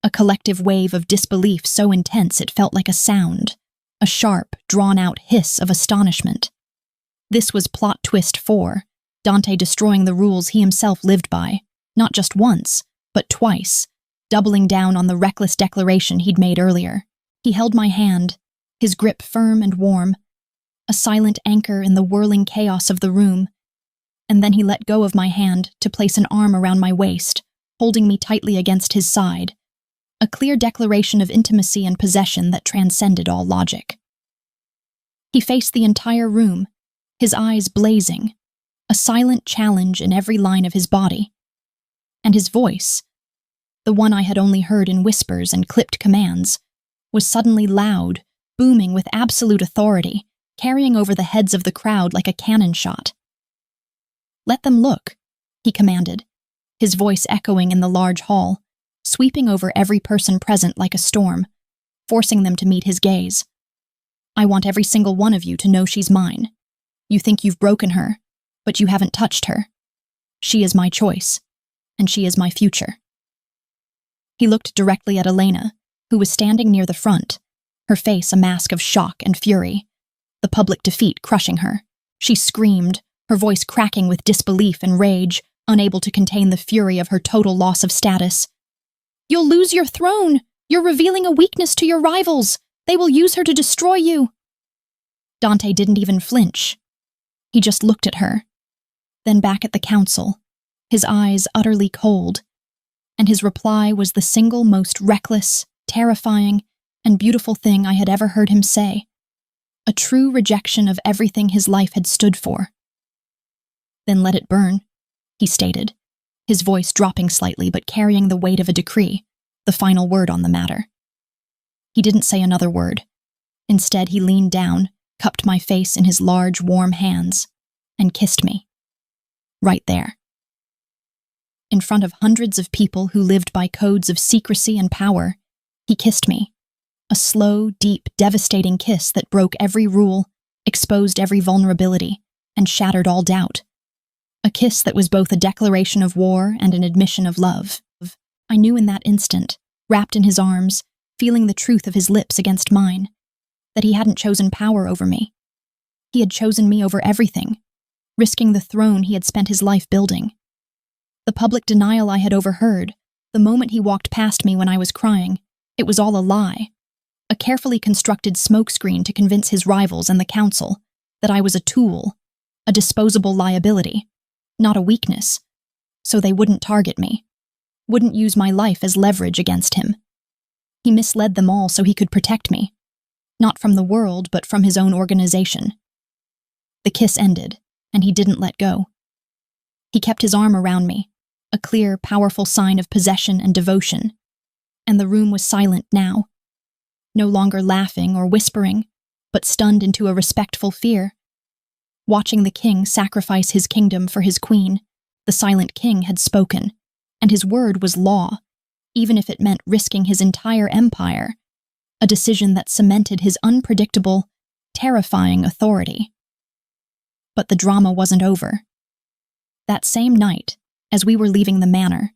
a collective wave of disbelief so intense it felt like a sound, a sharp, drawn-out hiss of astonishment. This was plot twist 4, Dante destroying the rules he himself lived by, not just once, but twice, doubling down on the reckless declaration he'd made earlier. He held my hand, his grip firm and warm, a silent anchor in the whirling chaos of the room, and then he let go of my hand to place an arm around my waist, holding me tightly against his side, a clear declaration of intimacy and possession that transcended all logic. He faced the entire room, his eyes blazing, a silent challenge in every line of his body. And his voice, the one I had only heard in whispers and clipped commands, was suddenly loud, booming with absolute authority, carrying over the heads of the crowd like a cannon shot. "Let them look," he commanded, his voice echoing in the large hall, sweeping over every person present like a storm, forcing them to meet his gaze. "I want every single one of you to know she's mine. You think you've broken her, but you haven't touched her. She is my choice, and she is my future." He looked directly at Elena, who was standing near the front, her face a mask of shock and fury, the public defeat crushing her. She screamed, her voice cracking with disbelief and rage, unable to contain the fury of her total loss of status. "You'll lose your throne! You're revealing a weakness to your rivals! They will use her to destroy you!" Dante didn't even flinch. He just looked at her, then back at the council, his eyes utterly cold, and his reply was the single most reckless, terrifying, and beautiful thing I had ever heard him say, a true rejection of everything his life had stood for. "Then let it burn," he stated, his voice dropping slightly but carrying the weight of a decree, the final word on the matter. He didn't say another word. Instead, he leaned down, cupped my face in his large, warm hands, and kissed me. Right there. In front of hundreds of people who lived by codes of secrecy and power, he kissed me. A slow, deep, devastating kiss that broke every rule, exposed every vulnerability, and shattered all doubt. A kiss that was both a declaration of war and an admission of love. I knew in that instant, wrapped in his arms, feeling the truth of his lips against mine, that he hadn't chosen power over me. He had chosen me over everything, risking the throne he had spent his life building. The public denial I had overheard, the moment he walked past me when I was crying, it was all a lie. A carefully constructed smokescreen to convince his rivals and the council that I was a tool, a disposable liability, not a weakness, so they wouldn't target me, wouldn't use my life as leverage against him. He misled them all so he could protect me, not from the world, but from his own organization. The kiss ended, and he didn't let go. He kept his arm around me, a clear, powerful sign of possession and devotion, and the room was silent now, no longer laughing or whispering, but stunned into a respectful fear. Watching the king sacrifice his kingdom for his queen, the silent king had spoken, and his word was law, even if it meant risking his entire empire, a decision that cemented his unpredictable, terrifying authority. But the drama wasn't over. That same night, as we were leaving the manor,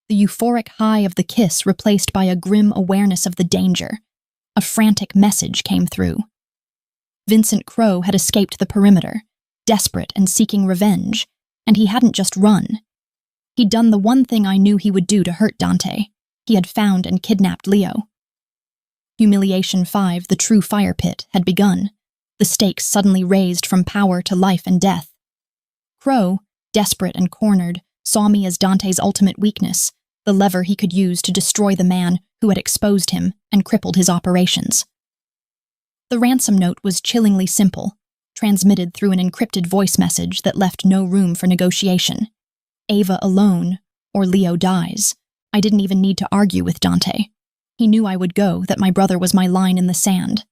the euphoric high of the kiss replaced by a grim awareness of the danger, a frantic message came through. Vincent Crowe had escaped the perimeter, desperate and seeking revenge, and he hadn't just run. He'd done the one thing I knew he would do to hurt Dante. He had found and kidnapped Leo. Humiliation 5, the true fire pit, had begun, the stakes suddenly raised from power to life and death. Crowe, desperate and cornered, saw me as Dante's ultimate weakness, the lever he could use to destroy the man who had exposed him and crippled his operations. The ransom note was chillingly simple, transmitted through an encrypted voice message that left no room for negotiation. Ava alone, or Leo dies. I didn't even need to argue with Dante. He knew I would go, that my brother was my line in the sand.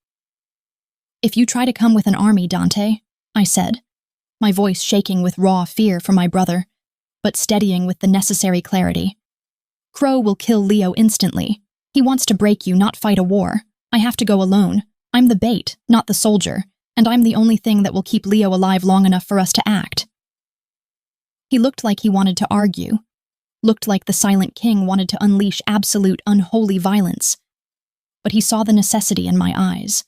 "If you try to come with an army, Dante," I said, my voice shaking with raw fear for my brother, but steadying with the necessary clarity. "Crowe will kill Leo instantly. He wants to break you, not fight a war. I have to go alone. I'm the bait, not the soldier, and I'm the only thing that will keep Leo alive long enough for us to act." He looked like he wanted to argue, looked like the Silent King wanted to unleash absolute, unholy violence. But he saw the necessity in my eyes,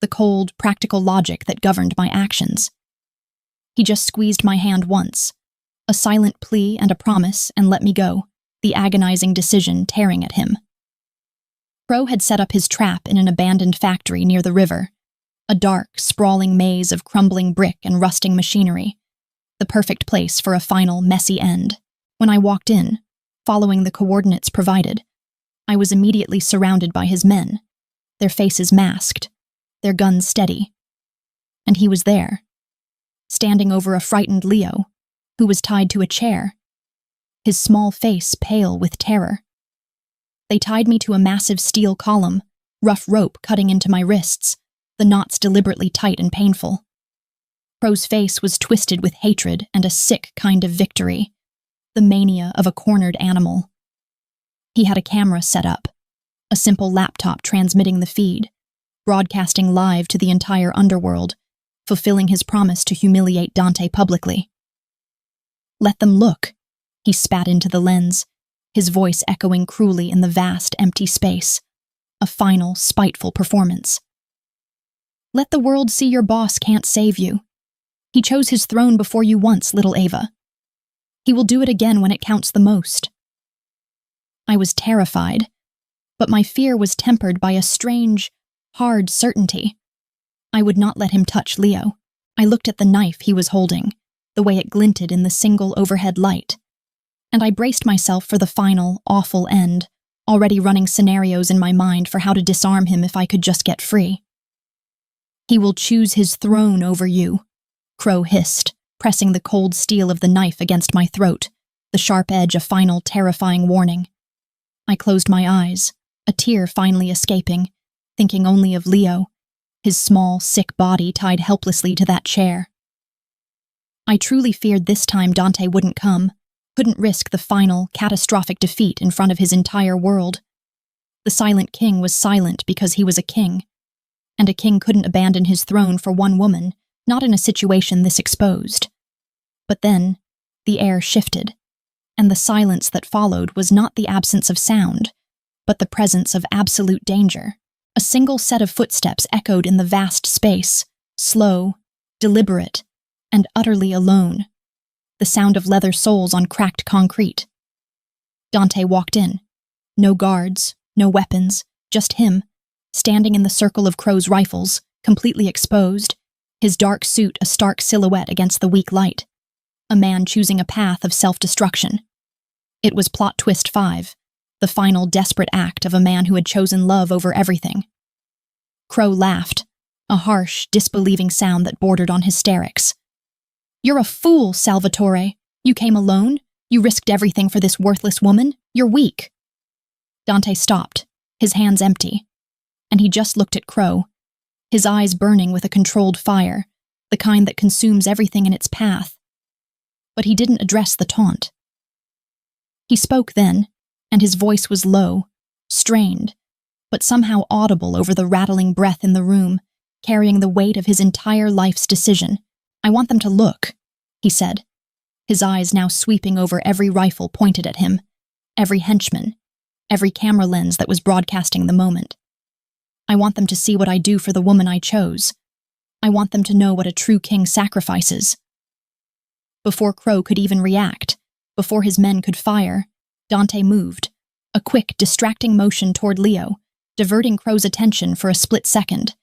the cold, practical logic that governed my actions. He just squeezed my hand once, a silent plea and a promise, and let me go, the agonizing decision tearing at him. Crowe had set up his trap in an abandoned factory near the river, a dark, sprawling maze of crumbling brick and rusting machinery, the perfect place for a final, messy end. When I walked in, following the coordinates provided, I was immediately surrounded by his men, their faces masked, their guns steady. And he was there, standing over a frightened Leo, who was tied to a chair, his small face pale with terror. They tied me to a massive steel column, rough rope cutting into my wrists, the knots deliberately tight and painful. Crowe's face was twisted with hatred and a sick kind of victory, the mania of a cornered animal. He had a camera set up, a simple laptop transmitting the feed, broadcasting live to the entire underworld, fulfilling his promise to humiliate Dante publicly. "Let them look," he spat into the lens, his voice echoing cruelly in the vast, empty space, a final, spiteful performance. "Let the world see your boss can't save you. He chose his throne before you once, little Ava. He will do it again when it counts the most." I was terrified, but my fear was tempered by a strange, hard certainty. I would not let him touch Leo. I looked at the knife he was holding, the way it glinted in the single overhead light, and I braced myself for the final, awful end, already running scenarios in my mind for how to disarm him if I could just get free. "He will choose his throne over you," Crowe hissed, pressing the cold steel of the knife against my throat, the sharp edge a final, terrifying warning. I closed my eyes, a tear finally escaping, thinking only of Leo, his small, sick body tied helplessly to that chair. I truly feared this time Dante wouldn't come, couldn't risk the final, catastrophic defeat in front of his entire world. The Silent King was silent because he was a king, and a king couldn't abandon his throne for one woman, not in a situation this exposed. But then, the air shifted, and the silence that followed was not the absence of sound, but the presence of absolute danger. A single set of footsteps echoed in the vast space, slow, deliberate, and utterly alone, the sound of leather soles on cracked concrete. Dante walked in. No guards, no weapons, just him, standing in the circle of Crowe's rifles, completely exposed, his dark suit a stark silhouette against the weak light. A man choosing a path of self-destruction. It was plot twist 5, the final desperate act of a man who had chosen love over everything. Crowe laughed, a harsh, disbelieving sound that bordered on hysterics. "You're a fool, Salvatore. You came alone? You risked everything for this worthless woman? You're weak." Dante stopped, his hands empty, and he just looked at Crowe, his eyes burning with a controlled fire, the kind that consumes everything in its path. But he didn't address the taunt. He spoke then, and his voice was low, strained, but somehow audible over the rattling breath in the room, carrying the weight of his entire life's decision. "I want them to look," he said, his eyes now sweeping over every rifle pointed at him, every henchman, every camera lens that was broadcasting the moment. "I want them to see what I do for the woman I chose. I want them to know what a true king sacrifices." Before Crow could even react, before his men could fire, Dante moved, a quick, distracting motion toward Leo, diverting Crow's attention for a split second.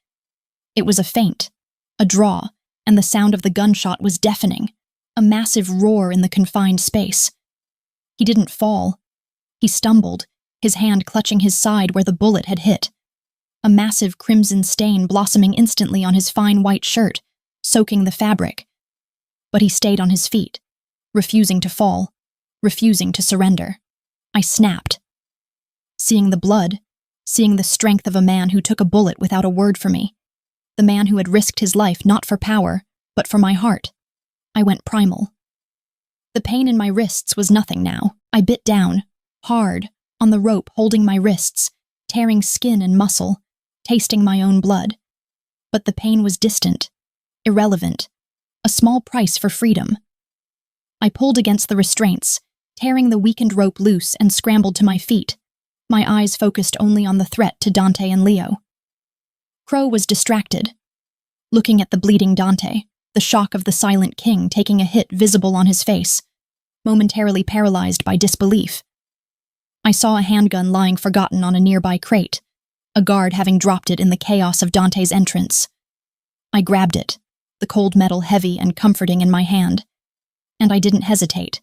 It was a feint, a draw, and the sound of the gunshot was deafening, a massive roar in the confined space. He didn't fall. He stumbled, his hand clutching his side where the bullet had hit. A massive crimson stain blossoming instantly on his fine white shirt, soaking the fabric. But he stayed on his feet, refusing to fall, refusing to surrender. I snapped. Seeing the blood, seeing the strength of a man who took a bullet without a word for me, the man who had risked his life not for power, but for my heart, I went primal. The pain in my wrists was nothing now. I bit down, hard, on the rope holding my wrists, tearing skin and muscle, tasting my own blood. But the pain was distant, irrelevant, a small price for freedom. I pulled against the restraints, tearing the weakened rope loose and scrambled to my feet, my eyes focused only on the threat to Dante and Leo. Crow was distracted, looking at the bleeding Dante, the shock of the silent king taking a hit visible on his face, momentarily paralyzed by disbelief. I saw a handgun lying forgotten on a nearby crate, a guard having dropped it in the chaos of Dante's entrance. I grabbed it, the cold metal heavy and comforting in my hand, and I didn't hesitate.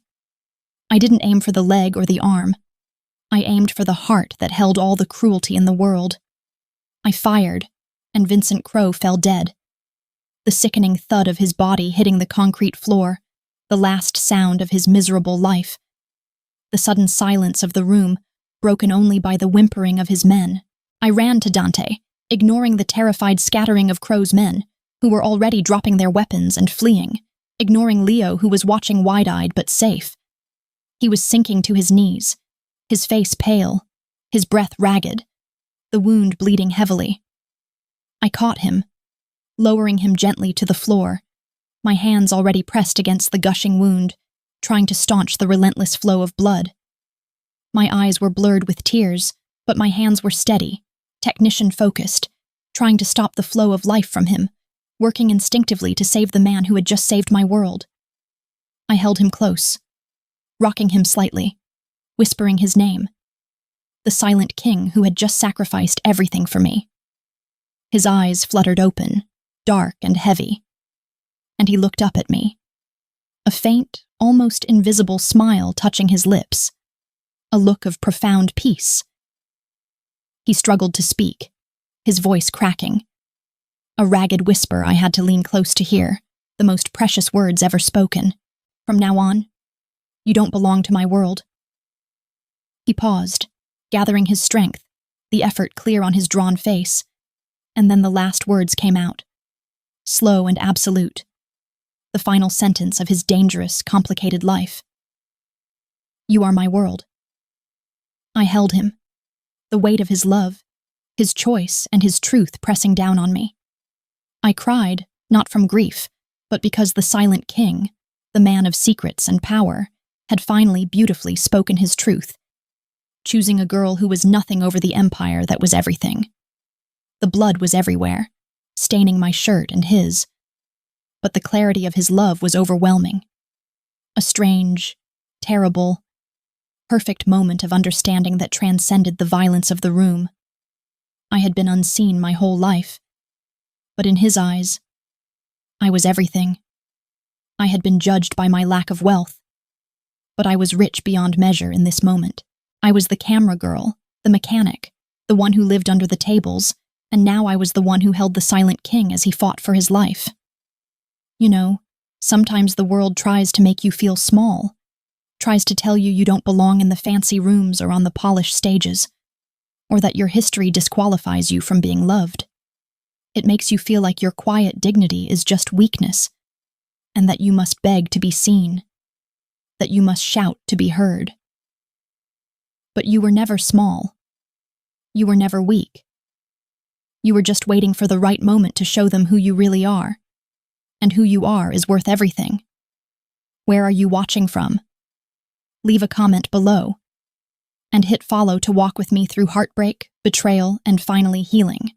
I didn't aim for the leg or the arm. I aimed for the heart that held all the cruelty in the world. I fired, and Vincent Crow fell dead. The sickening thud of his body hitting the concrete floor, the last sound of his miserable life. The sudden silence of the room, broken only by the whimpering of his men. I ran to Dante, ignoring the terrified scattering of Crow's men, who were already dropping their weapons and fleeing, ignoring Leo, who was watching wide-eyed but safe. He was sinking to his knees, his face pale, his breath ragged, the wound bleeding heavily. I caught him, lowering him gently to the floor, my hands already pressed against the gushing wound, trying to staunch the relentless flow of blood. My eyes were blurred with tears, but my hands were steady, technician-focused, trying to stop the flow of life from him, working instinctively to save the man who had just saved my world. I held him close, rocking him slightly, whispering his name, the silent king who had just sacrificed everything for me. His eyes fluttered open, dark and heavy, and he looked up at me, a faint, almost invisible smile touching his lips, a look of profound peace. He struggled to speak, his voice cracking, a ragged whisper I had to lean close to hear, the most precious words ever spoken. "From now on, you don't belong to my world." He paused, gathering his strength, the effort clear on his drawn face, and then the last words came out, slow and absolute, the final sentence of his dangerous, complicated life. "You are my world." I held him, the weight of his love, his choice, and his truth pressing down on me. I cried, not from grief, but because the silent king, the man of secrets and power, had finally beautifully spoken his truth, choosing a girl who was nothing over the empire that was everything. The blood was everywhere, staining my shirt and his, but the clarity of his love was overwhelming. A strange, terrible, perfect moment of understanding that transcended the violence of the room. I had been unseen my whole life, but in his eyes, I was everything. I had been judged by my lack of wealth, but I was rich beyond measure in this moment. I was the camera girl, the mechanic, the one who lived under the tables, and now I was the one who held the silent king as he fought for his life. You know, sometimes the world tries to make you feel small, tries to tell you you don't belong in the fancy rooms or on the polished stages, or that your history disqualifies you from being loved. It makes you feel like your quiet dignity is just weakness, and that you must beg to be seen, that you must shout to be heard. But you were never small. You were never weak. You were just waiting for the right moment to show them who you really are. And who you are is worth everything. Where are you watching from? Leave a comment below. And hit follow to walk with me through heartbreak, betrayal, and finally healing.